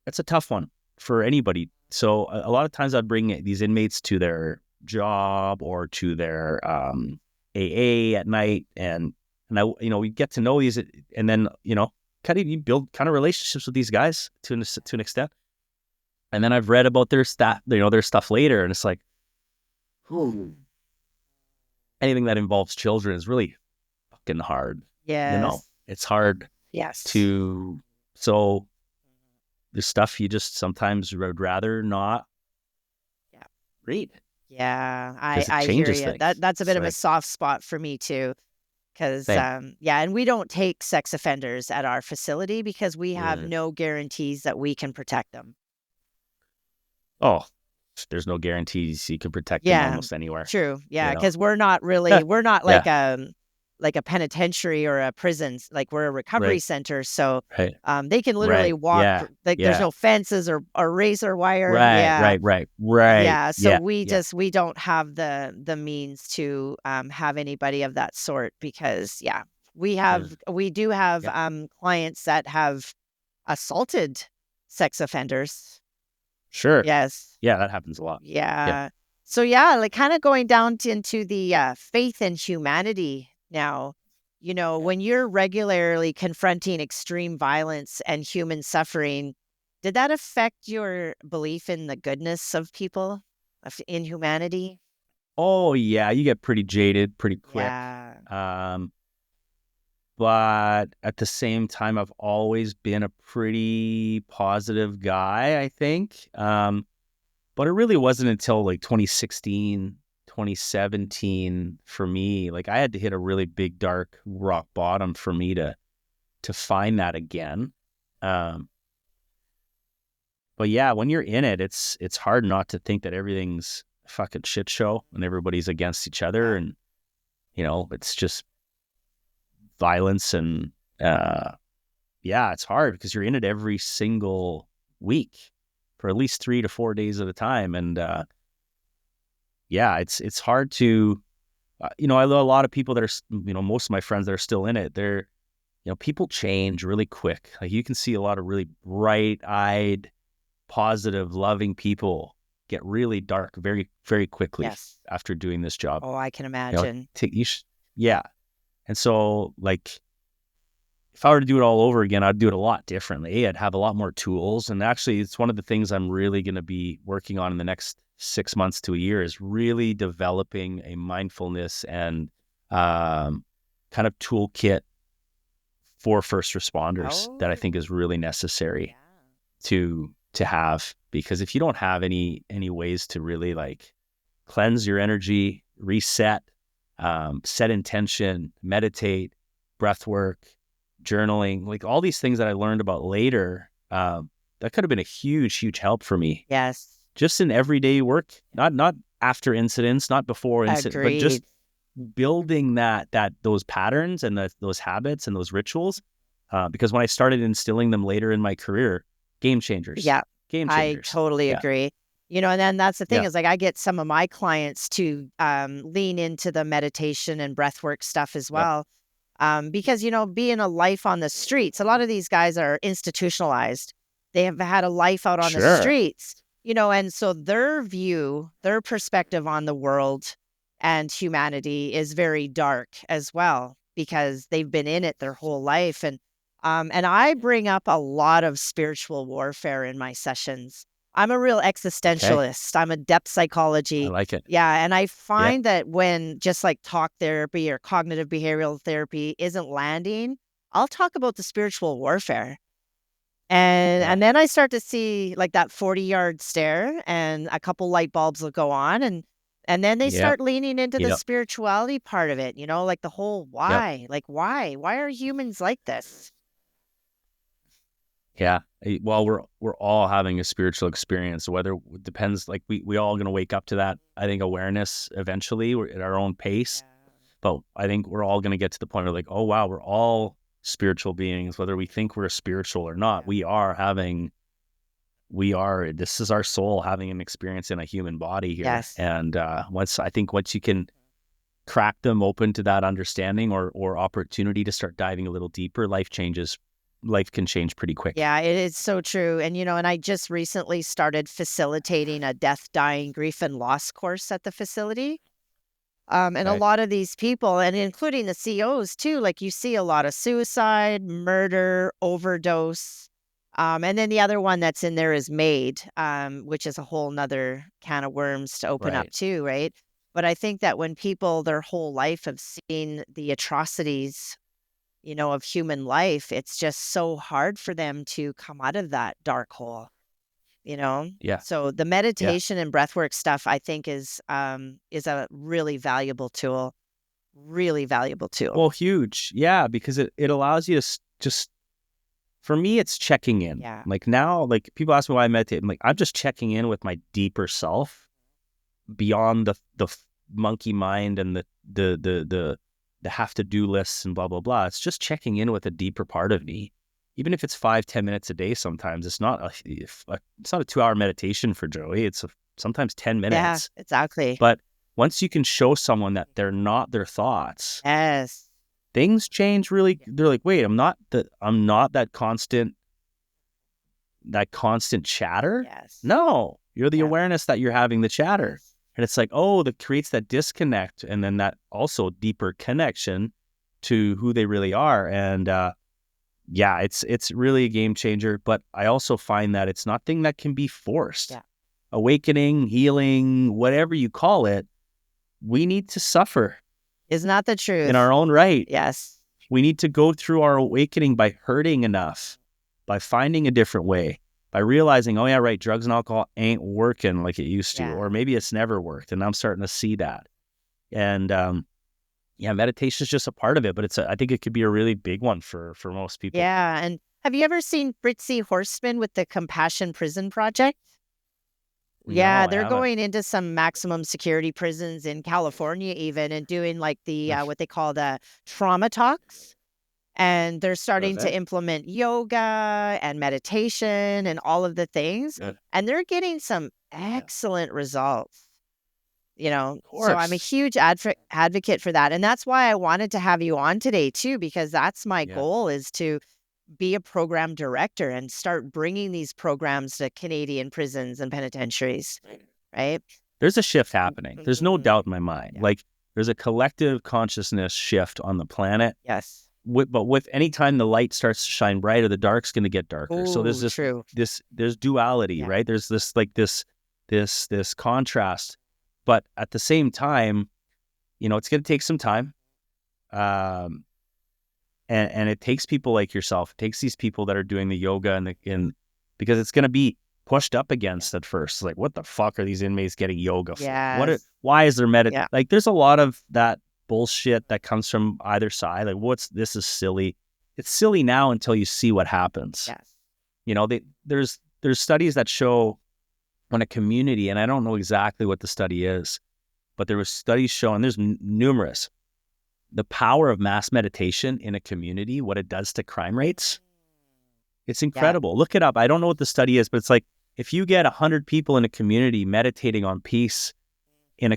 it's a tough one for anybody. So a lot of times I'd bring these inmates to their job or to their AA at night, and I, we get to know these, and then kind of you build kind of relationships with these guys to an extent. And then I've read about their stuff later, and it's like, whew, anything that involves children is really fucking hard. yes, It's hard yes. to. So the stuff you just sometimes would rather not Yeah. read, Yeah, I because it I hear changes you. things. That's a bit It's of a like, soft spot for me too, because same. yeah, and we don't take sex offenders at our facility because we have Mm. no guarantees that we can protect them. Oh, there's no guarantees you can protect them Yeah, almost anywhere. true. Yeah, You know. because we're not Yeah. like a penitentiary or a prisons, like we're a recovery Right. center. So Right. they can literally Right. walk Yeah. like there's Yeah. no fences or razor wire. Right. Yeah. Right. Right. Right. Yeah, so Yeah. Yeah. we don't have the means to, have anybody of that sort because, yeah, Mm. we do have, Yeah. clients that have assaulted sex offenders. Sure. Yes. Yeah, that happens a lot. Yeah. Yeah. So, yeah, like, kinda going down into the, faith and humanity now, when you're regularly confronting extreme violence and human suffering, did that affect your belief in the goodness of people, in humanity? Oh yeah, you get pretty jaded pretty quick. Yeah. Um, but at the same time, I've always been a pretty positive guy, I think. But it really wasn't until like 2016, 2017 for me. Like I had to hit a really big dark rock bottom for me to find that again. Um, but yeah, when you're in it, it's hard not to think that everything's a fucking shit show and everybody's against each other, Yeah. and it's just violence and yeah, it's hard because you're in it every single week for at least 3 to 4 days at a time, and yeah, it's hard to I know a lot of people that are most of my friends that are still in it. They're people change really quick. Like you can see a lot of really bright-eyed, positive, loving people get really dark very, very quickly Yes. after doing this job. Oh, I can imagine. Yeah. And so, like, if I were to do it all over again, I'd do it a lot differently. I'd have a lot more tools. And actually, it's one of the things I'm really going to be working on in the next 6 months to a year is really developing a mindfulness and kind of toolkit for first responders that I think is really necessary to have, because if you don't have any ways to really like cleanse your energy, reset, set intention, meditate, breath work, journaling, like all these things that I learned about later, that could have been a huge help for me Yes. just in everyday work, not after incidents, not before incidents, but just Agreed. building those patterns and those habits and those rituals. Because when I started instilling them later in my career, game changers, Yeah, game I changers. totally Yeah, agree. And then that's the thing yeah, is like I get some of my clients to lean into the meditation and breath work stuff as yep, well. Because, being a life on the streets, a lot of these guys are institutionalized. They have had a life out on the sure, streets, and so their view, their perspective on the world and humanity is very dark as well because they've been in it their whole life. And I bring up a lot of spiritual warfare in my sessions. I'm a real okay, existentialist. I'm a depth I psychology. like it. Yeah, and I Yeah, find that when just like talk therapy or cognitive behavioral therapy isn't landing, I'll talk about the spiritual warfare. And yeah, and then I start to see like that 40-yard stare and a couple light bulbs will go on and then they yep, start leaning into the yep, spirituality part of it, like the whole yep. why? Like why? Why are humans like this? Yeah. Well, we're all having a spiritual experience. Whether it depends, like we all gonna wake up to that. I think awareness eventually. We're at our own pace, but I think we're all gonna get to the point where like, oh wow, we're all spiritual beings, whether we think we're spiritual or not. Yeah. We are. This is our soul having an experience in a human body here, Yes. and once you can crack them open to that understanding or opportunity to start diving a little deeper, life can change pretty quick. Yeah, it is so true. And I just recently started facilitating a death, dying, grief, and loss course at the facility. And a Okay. lot of these people, and including the COs too, like you see a lot of suicide, murder, overdose. And then the other one that's in there is MAID, which is a whole nother can of worms to open up Right. too, right? But I think that when people their whole life have seen the atrocities of human life, it's just so hard for them to come out of that dark hole, you know? Yeah. So the Yeah. meditation and breathwork stuff I think is a really valuable tool, really valuable tool. Well, huge. Yeah, because it allows you to just, for me, it's checking in. Yeah. Like now, like people ask me why I meditate. I'm like, I'm just checking in with my deeper self beyond the monkey mind and the have to do lists and blah, blah, blah. It's just checking in with a deeper part of me. Even if it's 5-10 minutes a day, sometimes it's not a 2 hour meditation for Joey. It's sometimes 10 Yeah, minutes. exactly. But once you can show someone that they're not their thoughts, Yes. things change really. They're like, wait, I'm not that constant chatter. Yes. No, you're the Yeah. awareness that you're having the chatter. Yes. And it's like, oh, that creates that disconnect and then that also deeper connection to who they really are. And yeah, it's really a game changer. But I also find that it's nothing that can be forced. Yeah. Awakening, healing, whatever you call it, we need to suffer Is not the in truth. our own right. Yes. We need to go through our awakening by hurting enough, by finding a different way. by realizing, oh yeah, right, drugs and alcohol ain't working like it used to, Yeah. or maybe it's never worked. And I'm starting to see that. And yeah, meditation is just a part of it, but I think it could be a really big one for most people. Yeah. And have you ever seen Fritzy Horstman with the Compassion Prison Project? Yeah, No, I they're haven't. going into some maximum security prisons in California even and doing like the what they call the trauma talks. And they're starting to Perfect. implement yoga and meditation and all of the things. Good. And they're getting some Yeah. excellent results, Of So I'm a course. huge advocate for that. And that's why I wanted to have you on today too, because that's my Yeah. goal is to be a program director and start bringing these programs to Canadian prisons and penitentiaries, right? There's a shift happening. There's no Mhm. doubt in my mind. Yeah. Like there's a collective consciousness shift on the planet. Yes. But with any time the light starts to shine brighter, the dark's going to get darker. So there's Oh, true. there's duality, Yeah. right? There's this contrast. But at the same time, it's going to take some time. Um, and it takes people like yourself. It takes these people that are doing the yoga and because it's going to be pushed up against at first. Like, what the fuck are these inmates getting yoga for? Yes. Why is there Yeah. like? There's a lot of that bullshit that comes from either side. Like, this is silly. It's silly now until you see what happens. Yes. There's studies that show when a community, and I don't know exactly what the study is, but there was studies showing there's numerous. The power of mass meditation in a community, what it does to crime rates, it's Yeah. incredible. Look it up. I don't know what the study is, but it's like if you get 100 people in a community meditating on peace in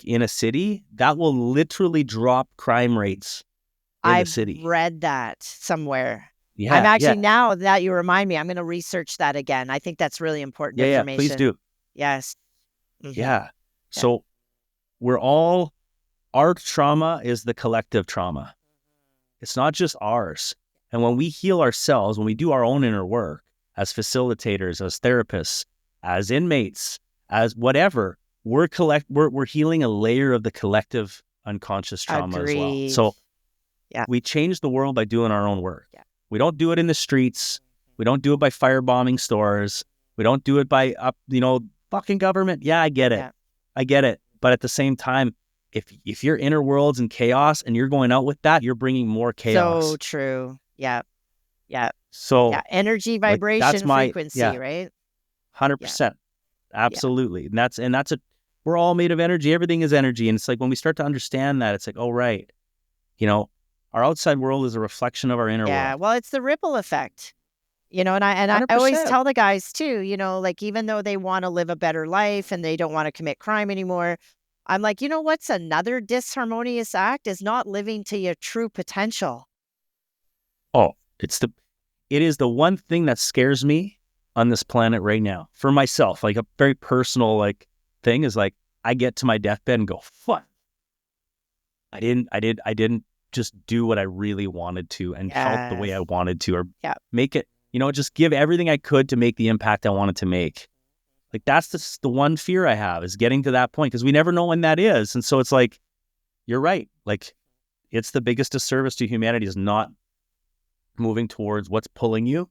in a city, that will literally drop crime rates in the I've city. read that somewhere. I'm Yeah, actually yeah, now that you remind me, I'm gonna research that again. I think that's really important yeah. Please information. do. Yes. Mhm. Yeah. Yeah. So our trauma is the collective trauma. It's not just ours. And when we heal ourselves, when we do our own inner work as facilitators, as therapists, as inmates, as whatever, we're healing a layer of the collective unconscious trauma as well. Agreed. So Yeah. we change the world by doing our own work. Yeah. We don't do it in the streets. We don't do it by firebombing stores. We don't do it by fucking government. Yeah, I get it. Yeah. I get it. But at the same time, if your inner world's in chaos and you're going out with that, you're bringing more chaos. So true. Yeah. Yeah. So Yeah. Energy, like that's vibration, my frequency, right? Yeah. 100%. Yeah. Absolutely. We're all made of energy. Everything is energy. And it's like when we start to understand that, it's like, oh right, our outside world is a reflection of our inner Yeah. world. Well, it's the ripple effect. And I always 100%. tell the guys too, like even though they want to live a better life and they don't want to commit crime anymore, I'm like, what's another disharmonious act is not living to your true potential. Oh, it is the one thing that scares me on this planet right now for myself. Like a very personal thing is like I get to my deathbed and go, fuck. I didn't just do what I really wanted to and help the way I Yes. wanted to or Yeah. make it, just give everything I could to make the impact I wanted to make. Like that's the one fear I have is getting to that point because we never know when that is. And so it's like, you're right. Like it's the biggest disservice to humanity is not moving towards what's pulling you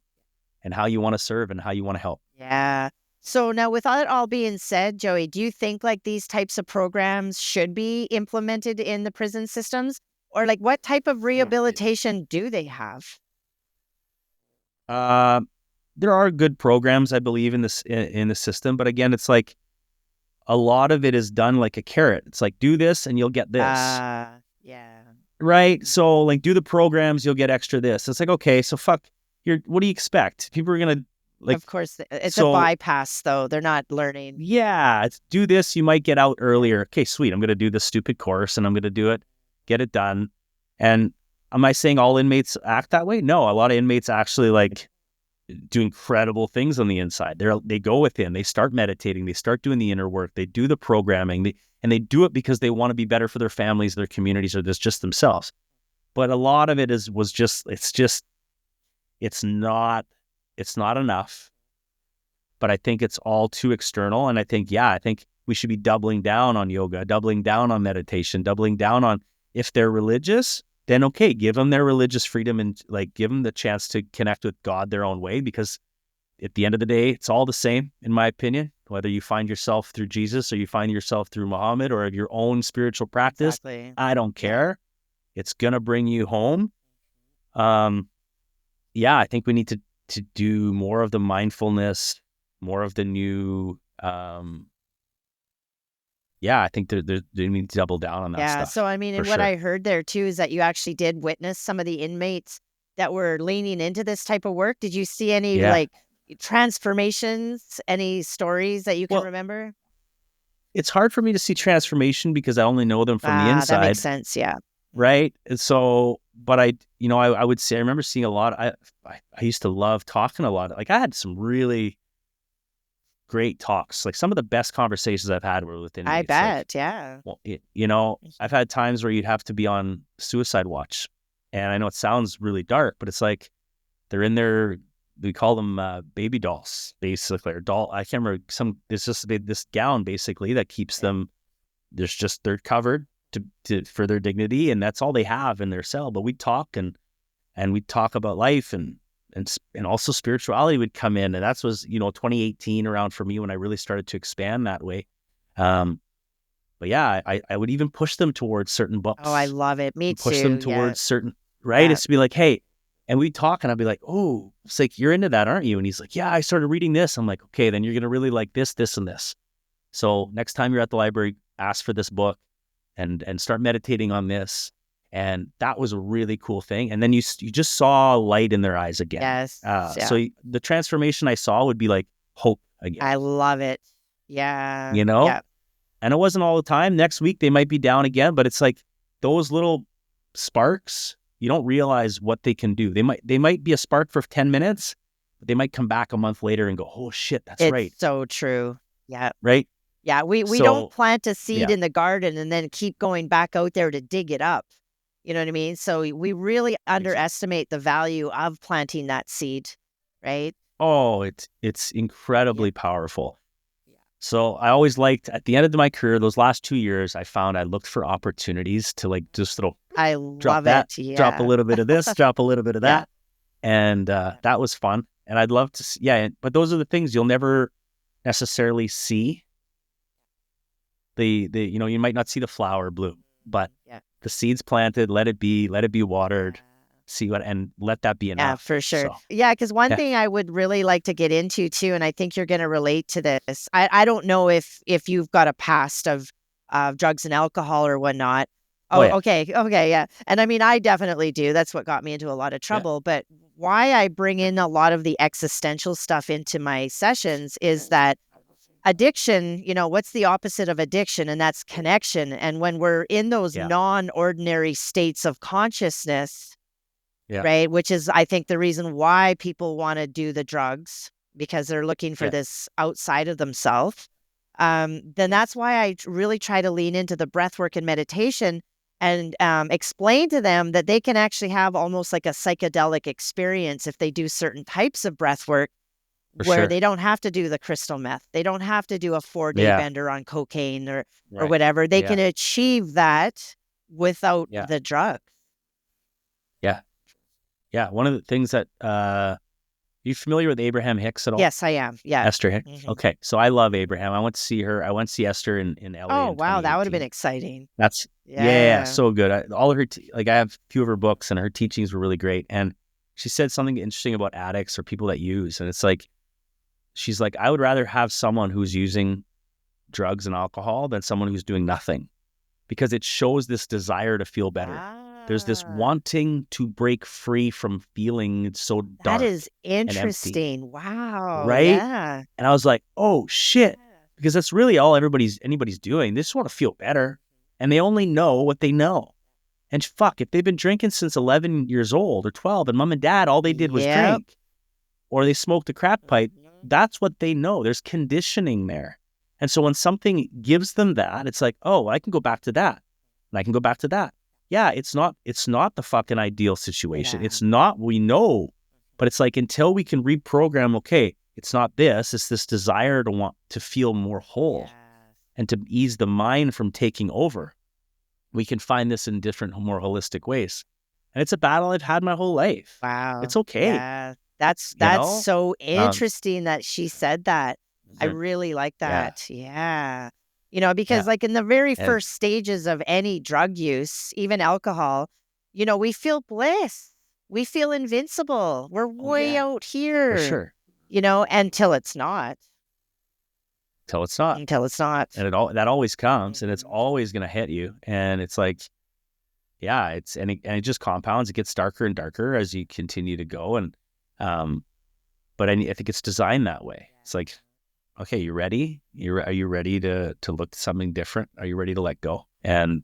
and how you want to serve and how you want to help. Yeah. So now with that all being said, Joey, do you think like these types of programs should be implemented in the prison systems? Or like what type of rehabilitation do they have? There are good programs, I believe, in this in the system, but again, it's like a lot of it is done like a carrot. It's like do this and you'll get this, Yeah. right? So like do the programs, you'll get extra this. It's like okay, so fuck. What do you expect? People are gonna Of course, it's a so bypass though. They're not learning. yeah, do this, you might get out earlier. Okay, sweet. I'm gonna do this stupid course and I'm gonna do it, get it done. And am I saying all inmates act that way? No, a lot of inmates actually do incredible things on the inside. They go within, they start meditating, they start doing the inner work, they do the programming, and they do it because they want to be better for their families, their communities, or just themselves. But a lot of it it's not enough. But I think it's all too external. And I think we should be doubling down on yoga, doubling down on meditation, doubling down on if they're religious, then okay, give them their religious freedom and give them the chance to connect with God their own way because at the end of the day, it's all the same, in my opinion, whether you find yourself through Jesus or you find yourself through Muhammad or your own spiritual practice. Exactly. I don't Yeah. care. It's going to bring you home. Yeah, I think we need to do more of the mindfulness, more of the new, yeah, I think they need to double down on that Yeah. So, stuff I mean, for and what sure. I heard there too is that you actually did witness some of the inmates that were leaning into this type of work. Did you see any Yeah. like transformations, any stories that you can Well, remember? it's hard for me to see transformation because I only know them from the Ah, that makes inside, sense. Yeah. right? And so, but I would say I remember seeing a lot. I used to love talking a lot. Like I had some really great talks. Like some of the best conversations I've had were with I inmates. Like, bet. Yeah. well, Mhm. I've had times where you'd have to be on suicide watch, and I know it sounds really dark, but it's like they're in there. We call them baby dolls, basically, or doll. I can't remember. It's just this gown basically that keeps Yeah. them. They're covered to for their dignity, and that's all they have in their cell. But we talk and we talk about life and also spirituality would come in, and that was 2018 around for me when I really started to expand that way. Um, but yeah, I would even push them towards certain Oh, I books love it. Me and push them too. Yeah. towards certain, right? Yeah. It's to be like, hey, and we'd talk and I'd be like, oh, it's like, you're into that, aren't you? And he's like, yeah, I started reading this. I'm like, okay, then you're going to really like this, and this. So next time you're at the library, ask for this book and start meditating on this. And that was a really cool thing. And then you just saw light in their eyes again. Yes. Yeah. So the transformation I saw would be like hope again, I love it. Yeah. you know? Yeah. And it wasn't all the time. Next week, they might be down again, but it's like those little sparks, you don't realize what they can do. They might be a spark for 10 minutes, but they might come back a month later and go, oh shit, that's It's right. so true. Yeah. Right. Yeah, we don't So plant a seed yeah, in the garden and then keep going back out there to dig it up. You know what I mean? So we really exactly. underestimate the value of planting that seed, right? Oh, it's Yeah. incredibly powerful. Yeah. So I always liked at the end of my career, those last 2 years, I found I looked for opportunities to like just little I drop love that, it. drop a Yeah. little bit of this, drop a little bit of Yeah. that. And Yeah. that was fun. And I'd love to yeah, but those are the things you'll never necessarily see. You might not see the flower bloom, but Yeah. the seeds planted, let it be watered, see what, and let that be Yeah, enough. for sure. So Yeah, because one yeah. thing I would really like to get into too, and I think you're gonna relate to this. I don't know if you've got a past of drugs and alcohol or whatnot. Oh Oh, yeah. okay, yeah. And I mean, I definitely do. That's what got me into a lot of Yeah. trouble. But why I bring in a lot of the existential stuff into my sessions is that addiction, what's the opposite of addiction? And that's connection. And when we're in those Yeah. non-ordinary states of consciousness, Yeah. right? Which is, I think, the reason why people wanna do the drugs, because they're looking for Yeah. this outside of themselves. Then Yeah. that's why I really try to lean into the breath work and meditation and, explain to them that they can actually have almost like a psychedelic experience if they do certain types of breath work For where sure. they don't have to do the crystal meth. They don't have to do a 4-day Yeah. bender on cocaine or Right. whatever. They Yeah. can achieve that without Yeah. the drug. Yeah. Yeah. One of the things that you familiar with Abraham Hicks at all? Yes, I am. Yeah. Esther Hicks. Mhm. Okay. So I love Abraham. I went to see her. I went to see Esther in LA Oh, in wow, that would've been 2018. exciting. That's yeah, Yeah. so good. All of her like I have a few of her books and her teachings were really great. And she said something interesting about addicts or people that use. And it's like she's like, I would rather have someone who's using drugs and alcohol than someone who's doing nothing because it shows this desire to feel better. There's this Ah, wanting to break free from feeling so that dark is and empty, interesting. Wow, right? yeah. And I was like, oh shit, because that's really all anybody's doing. They just want to feel better, and they only know what they know. And fuck, if they've been drinking since 11 years old or 12, and mom and dad all they did was Yep. drink, or they smoked a crack pipe, Mhm. that's what they know. There's conditioning there. And so when something gives them that, it's like, oh, I can go back to that. And I can go back to that. Yeah, it's not the fucking ideal situation. Yeah. It's not, we know, but it's like until we can reprogram, okay, it's not this, it's this desire to want to feel more whole Yes. and to ease the mind from taking over. We can find this in different, more holistic ways. And it's a battle I've had my whole life. Wow. It's okay. Yeah. That's you that's know? so Um, interesting that she said that. I mhm. really like Yeah, that. Yeah. Because yeah, like in the very and first stages of any drug use, even alcohol, we feel bliss. We feel invincible. We're oh, way yeah, out for here, sure, until it's not. till it's not, Until it's not. and that always comes, and it's Mhm. always gonna hit you, and it's like, yeah, it just compounds. It gets darker and darker as you continue to go, and, um, but I think it's designed that way. It's like, okay, you ready? Are you ready to look at something different? Are you ready to let go? And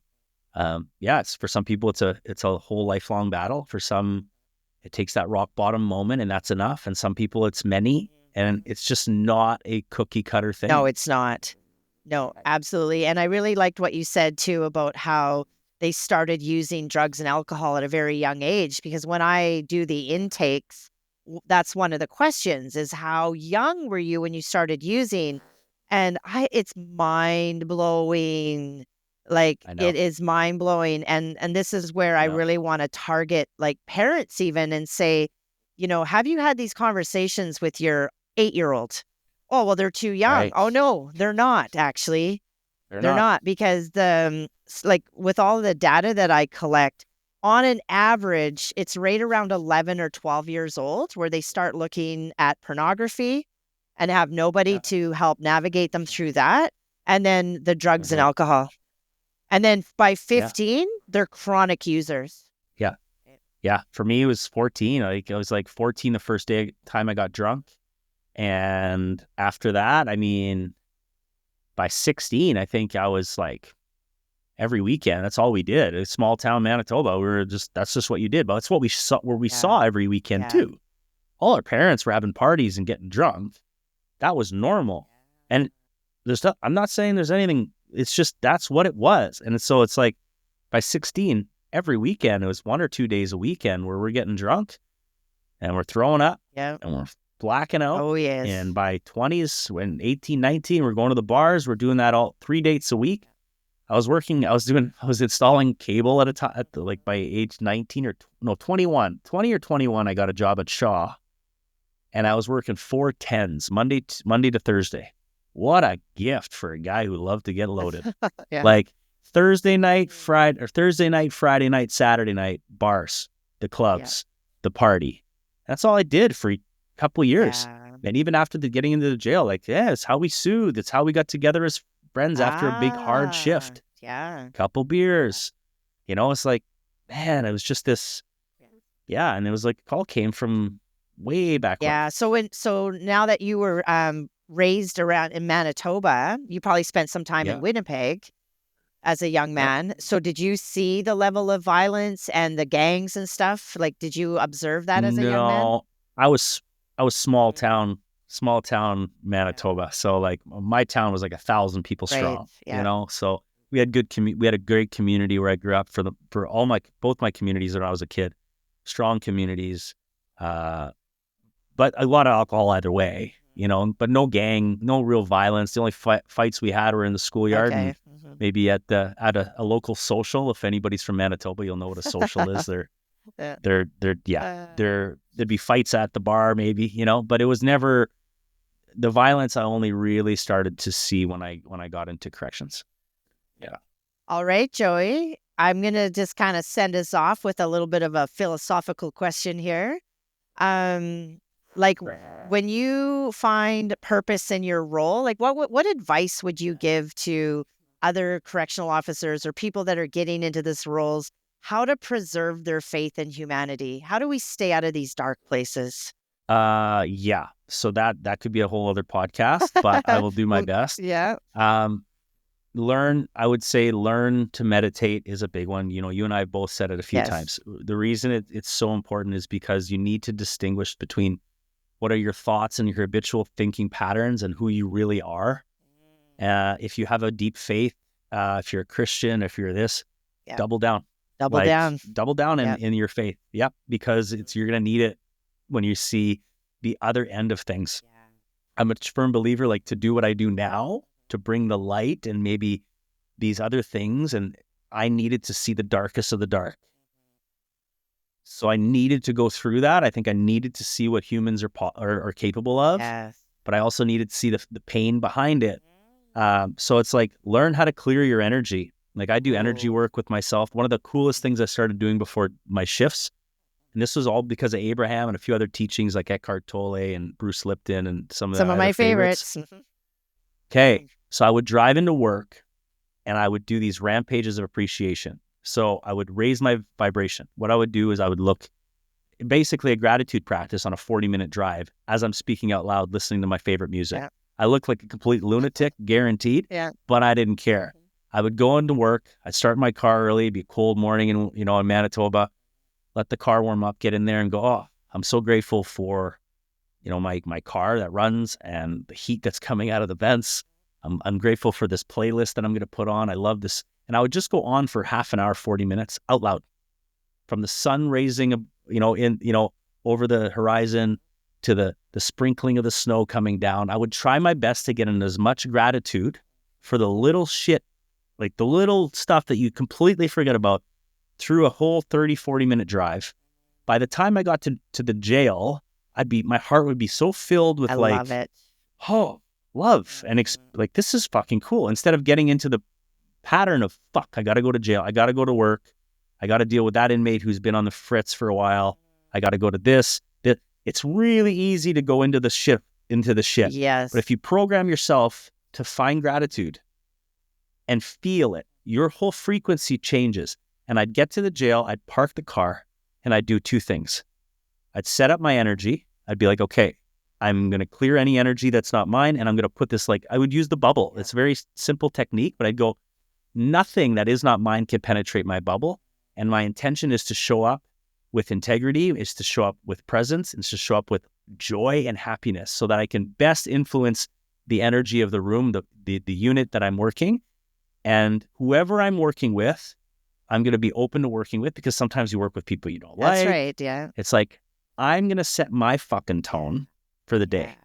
yeah, it's for some people, it's a whole lifelong battle. For some, it takes that rock bottom moment, and that's enough. And some people, it's many, and Mhm. it's just not a cookie cutter No, thing. it's not. No, absolutely, and I really liked what you said too about how they started using drugs and alcohol at a very young age, because when I do the intakes, that's one of the questions is how young were you when you started using? And it's mind blowing. Like I it know. is mind blowing. And this is where I Yeah. really want to target like parents even and say, have you had these conversations with your 8-year-old? Oh, well, they're too young. Right. Oh, no, they're not actually. They're They're not. not because like with all the data that I collect, on an average, it's right around 11 or 12 years old where they start looking at pornography and have nobody Yeah. to help navigate them through that. And then the drugs and Hmm. alcohol. And then by Yeah. 15, they're chronic users. Yeah. Yeah. For me, it was 14. Like, I was like 14 the first time I got drunk. And after that, I mean, by 16, I think I was like every weekend. That's all we did. It's small town Manitoba. That's just what you did. But that's what we saw, where we Yeah. saw every weekend Yeah. too. All our parents were having parties and getting drunk. That was normal. And I'm not saying there's anything, it's just, that's what it was. And so it's like by 16, every weekend, it was 1 or 2 days a weekend where we're getting drunk and we're throwing up Yeah. and we're blacking out. Oh, yes. And by 20s, when 18, 19, we're going to the bars. We're doing that all 3 dates a week. I was installing cable at a time, like by age 19 or no, 21, 20 or 21, I got a job at Shaw, and I was working 4 10s, Monday to Thursday. What a gift for a guy who loved to get loaded. Yeah. Like Thursday night, Friday night, Saturday night, bars, the Yeah. clubs, the party. That's all I did for a couple of years. Yeah. And even after getting into the jail, like, yeah, it's how we soothed. It's how we got together as friends after a big hard Ah, shift. yeah. Couple beers. It's like, man, it was just this, yeah. And it was like, call came from way back when. Yeah, so now that you were, raised around in Manitoba, you probably spent some time in Yeah. Winnipeg as a young Yep. man. So did you see the level of violence and the gangs and stuff? Like, did you observe that as a young man? No, I was, I was Mhm. small town Yeah. Manitoba. So like my town was like 1,000 people Right, strong, yeah. so we had a great community where I grew up for both my communities when I was a kid, strong communities. Uh, but a lot of alcohol either way, but no gang, no real violence. The only fights we had were in the schoolyard Okay, and mhm. maybe at a local social. If anybody's from Manitoba, you'll know what a social is. Yeah. Yeah, Uh, there'd be fights at the bar maybe, but it was never the violence. I only really started to see when I got into corrections. Yeah. all right, Joey, I'm gonna just kinda send us off with a little bit of a philosophical question here. Um, like when you find purpose in your role, like what advice would you give to other correctional officers or people that are getting into this roles, how to preserve their faith in humanity? How do we stay out of these dark places? Yeah. So that could be a whole other podcast, but I will do my Well, best. yeah. Um, I would say learn to meditate is a big one. You and I have both said it a few Yes. times. The reason it's so important is because you need to distinguish between what are your thoughts and your habitual thinking patterns and who you really are. If you have a deep faith, if you're a Christian, if you're this, Yeah. double down. Double Like down. double down Yeah. in your faith. Yep, because you're gonna need it when you see the other end of things. I'm a firm believer, like to do what I do now, to bring the light and maybe these other things, and I needed to see the darkest of the dark. So I needed to go through that. I think I needed to see what humans are capable of, Yes. but I also needed to see the pain behind it. So it's like, learn how to clear your energy. Like, I do energy Ooh. work with myself. One of the coolest things I started doing before my shifts, and this was all because of Abraham and a few other teachings like Eckhart Tolle and Bruce Lipton and some of the Some of other my favorites. favorites. Okay. So I would drive into work and I would do these rampages of appreciation. So I would raise my vibration. What I would do is I would look, basically a gratitude practice on a 40-minute drive as I'm speaking out loud, listening to my favorite music. Yeah. I looked like a complete lunatic, guaranteed, Yeah. but I didn't care. I would go into work. I'd start my car early, it'd be a cold morning in Manitoba, let the car warm up, get in there and go, oh, I'm so grateful for, my car that runs and the heat that's coming out of the vents. I'm grateful for this playlist that I'm going to put on. I love this. And I would just go on for half an hour, 40 minutes out loud, from the sun raising, over the horizon to the sprinkling of the snow coming down. I would try my best to get in as much gratitude for the little shit, like the little stuff that you completely forget about, through a whole 30, 40-minute drive. By the time I got to the jail, my heart would be so filled with I love it. oh, love. And like, this is fucking cool. Instead of getting into the pattern of, fuck, I got to go to jail. I got to go to work. I got to deal with that inmate who's been on the fritz for a while. I got to go to this. It's really easy to go into the shit. Yes. But if you program yourself to find gratitude and feel it, your whole frequency changes. And I'd get to the jail, I'd park the car, and I'd do two things. I'd set up my energy. I'd be like, okay, I'm going to clear any energy that's not mine, and I'm going to put this, like, I would use the bubble. It's a very simple technique, but I'd go, nothing that is not mine can penetrate my bubble. And my intention is to show up with integrity, is to show up with presence, and to show up with joy and happiness, so that I can best influence the energy of the room, the unit that I'm working. And whoever I'm working with, I'm going to be open to working with, because sometimes you work with people you don't like. That's right. Yeah. It's like, I'm going to set my fucking tone for the day,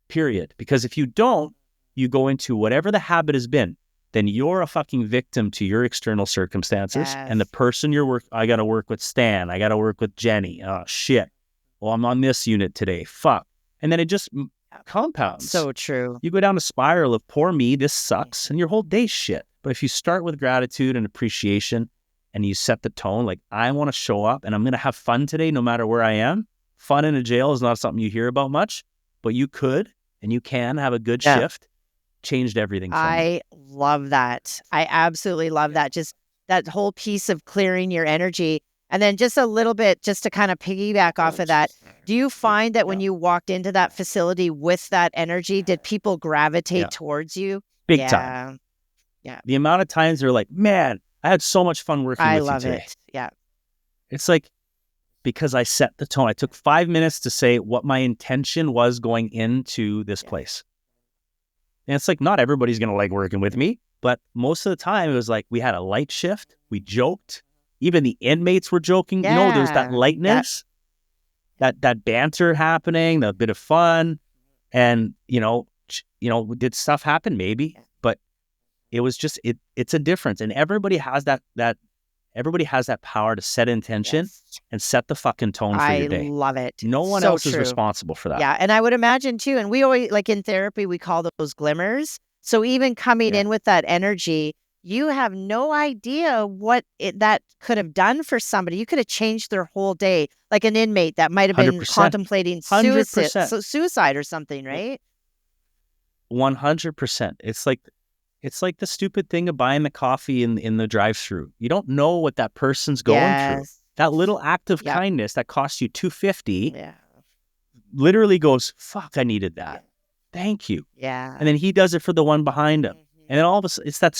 period. Because if you don't, you go into whatever the habit has been, then you're a fucking victim to your external circumstances. Yes. And the person I got to work with Stan. I got to work with Jenny. Oh, shit. Well, I'm on this unit today. Fuck. And then it just compounds. So true. You go down a spiral of, poor me, this sucks, and your whole day's shit. But if you start with gratitude and appreciation, and you set the tone, like, I want to show up and I'm going to have fun today, no matter where I am. Fun in a jail is not something you hear about much, but you could and you can have a good shift. Changed everything for me. I love that. I absolutely love that. Just that whole piece of clearing your energy. And then just a little bit, just to kind of piggyback off of that, do you find that when you walked into that facility with that energy, did people gravitate towards you? Big time. Yeah. The amount of times they're like, man, I had so much fun working with you today. I love it. Yeah. It's like, because I set the tone. I took 5 minutes to say what my intention was going into this place. And it's like, not everybody's going to like working with me, but most of the time it was like, we had a light shift. We joked. Even the inmates were joking. Yeah. There's that lightness, that banter happening, that bit of fun. And, did stuff happen? Maybe, but it was just, it's a difference. And everybody has that power to set intention and set the fucking tone for your day. I love it. No one else is responsible for that. Yeah. And I would imagine too, and we always, like in therapy, we call those glimmers. So even coming in with that energy, you have no idea what that could have done for somebody. You could have changed their whole day, like an inmate that might have been 100%. contemplating suicide or something, right? 100%. It's like the stupid thing of buying the coffee in the drive-thru. You don't know what that person's going through. That little act of kindness that costs you $2.50 literally goes, fuck, I needed that. Thank you. Yeah. And then he does it for the one behind him. And then all of a sudden,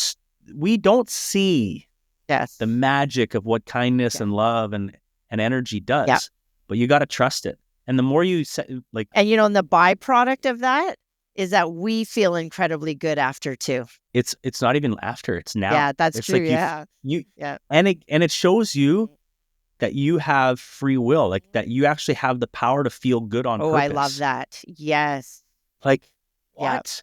we don't see the magic of what kindness and love and energy does. But you got to trust it. And the more you set, like, and and the byproduct of that is that we feel incredibly good after too. It's not even after, it's now. Yeah, that's true. Like and it shows you that you have free will, like that you actually have the power to feel good on purpose. I love that. Yes. Like, what?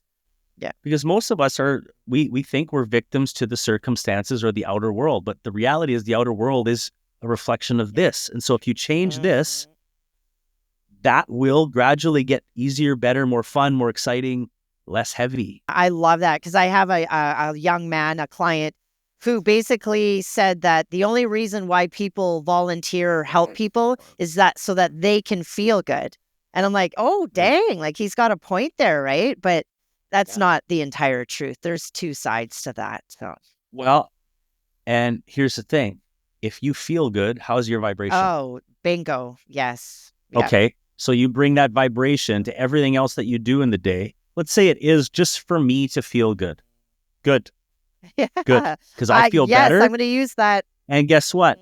Yeah. Because most of us we think we're victims to the circumstances or the outer world, but the reality is the outer world is a reflection of this. And so if you change this, Mhm. that will gradually get easier, better, more fun, more exciting, less heavy. I love that because I have a young man, a client, who basically said that the only reason why people volunteer or help people is that so that they can feel good. And I'm like, oh, Right. dang, like he's got a point there, right? But that's Yeah. not the entire truth. There's two sides to that. So, Well, and here's the thing. If you feel good, how's your vibration? oh, bingo. Yes. Yeah. Okay. So you bring that vibration to everything else that you do in the day. Let's say it is just for me to feel good. Good, good. Yeah. Because I feel Yes, I'm better. going to use that. And guess what?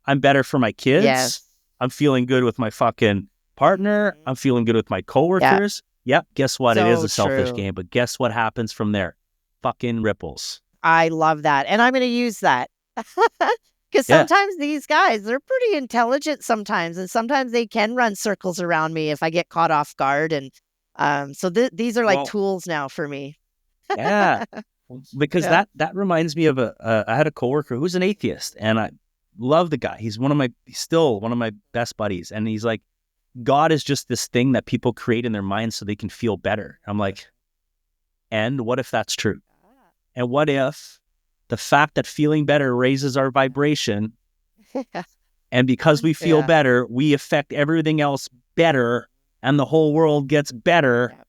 I'm better for my kids. Yes. I'm feeling good with my fucking partner. Mhm. I'm feeling good with my Yeah. coworkers. Yep. Guess what? It is So a selfish true. game. But guess what happens from there? Fucking ripples. I love that, and I'm gonna use that. Because Yeah. sometimes these guys, they're pretty intelligent sometimes, and sometimes they can run circles around me if I get caught off guard, and, so these are like Well, tools now for me. yeah. Because Yeah. that reminds me of I had a coworker who's an atheist, and I love the guy. He's still one of my best buddies. And he's like, God is just this thing that people create in their minds so they can feel better. I'm like, and what if that's true? And what if the fact that feeling better raises our vibration, and because we feel Yeah. better, we affect everything else better, and the whole world gets better? Yeah.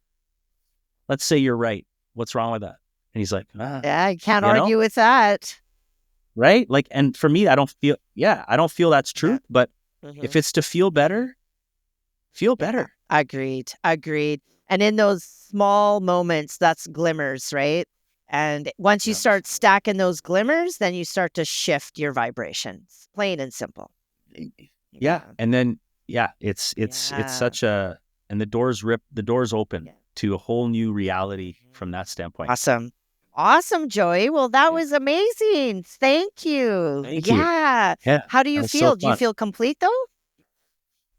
Let's say you're right. What's wrong with that? And he's like, Yeah, I can't you know, argue with that. right? Like, and for me, I don't feel that's Yeah. truth. But if Mhm. it's to feel better, feel Yeah. better. Agreed, agreed. And in those small moments, that's glimmers, right? And once you Yeah. start stacking those glimmers, then you start to shift your vibrations, plain and simple. Yeah. Yeah. And then, yeah, it's Yeah. such a, and the doors open Yeah. to a whole new reality from Mhm. that standpoint. Awesome. Awesome, Joey. Well, that Yeah. was amazing. Thank you. Thank you. Yeah. Yeah. How do That you was so feel? Do you fun. feel complete though?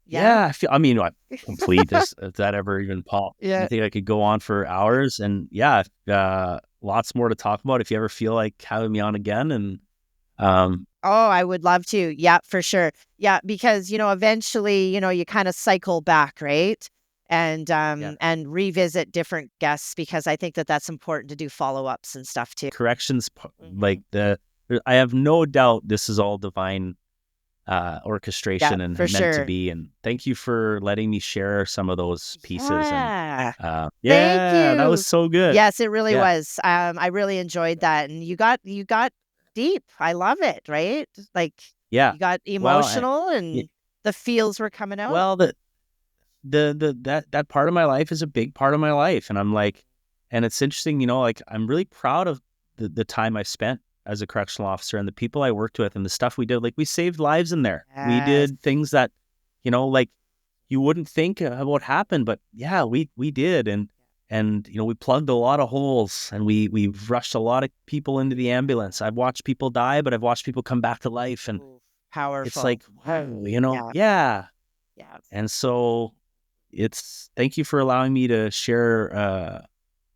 Yeah. Yeah. I'm complete. Is that ever even Paul? I Yeah. think I could go on for hours, and yeah, lots more to talk about if you ever feel like having me on again. And, Oh, I would love to. Yeah, for sure. Yeah, because, eventually, you kind of cycle back, right? yeah. And revisit different guests because I think that that's important to do follow-ups and stuff too. Corrections, Mhm. I have no doubt this is all divine Yeah, orchestration and for meant to sure. be. And thank you for letting me share some of those pieces. And Yeah. Thank yeah, that was you. so good. Yes, it really Yeah, was. I really enjoyed that, and you got deep. I love it, right? Like, yeah. you got Well, emotional y- and the feels were coming out. well, that part of my life is a big part of my life, and I'm like, and it's interesting, like I'm really proud of the time I spent as a correctional officer and the people I worked with and the stuff we did. Like, we saved lives in there. We Yes. did things that, like, you wouldn't think of what happened, but yeah, we did. And we plugged a lot of holes, and we rushed a lot of people into the ambulance. I've watched people die, but I've watched people come back to life, and Ooh, it's powerful. like, wow, Yeah. yeah. Yeah. And so thank you for allowing me to share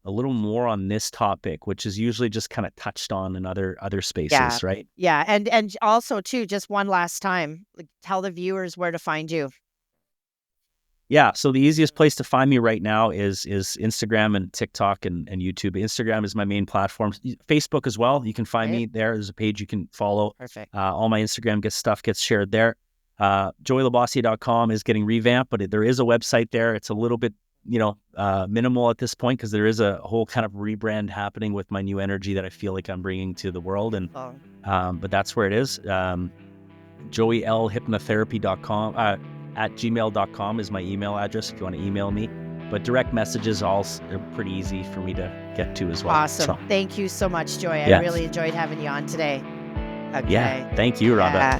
a little more on this topic, which is usually just kind of touched on in other Yeah. spaces, right? Yeah, and also too, just one last time, like, tell the viewers where to find you. Yeah. So the easiest place to find me right now is Instagram and TikTok and YouTube. Instagram is my main platform. Facebook as well. You can find Right? me there. There's a page you can follow. Perfect. All my Instagram gets shared there. JoeyLabossiere.com is getting revamped, but there is a website there. It's a little bit, minimal at this point because there is a whole kind of rebrand happening with my new energy that I feel like I'm bringing to the world. And Oh, but that's where it is. JoeyLHypnotherapy.com at gmail.com is my email address if you want to email me. But direct messages are pretty easy for me to get to as well. awesome. So Thank you so much, Joy. I yeah, really enjoyed having you on today. yeah. Okay. Thank you, Rhonda. Yeah.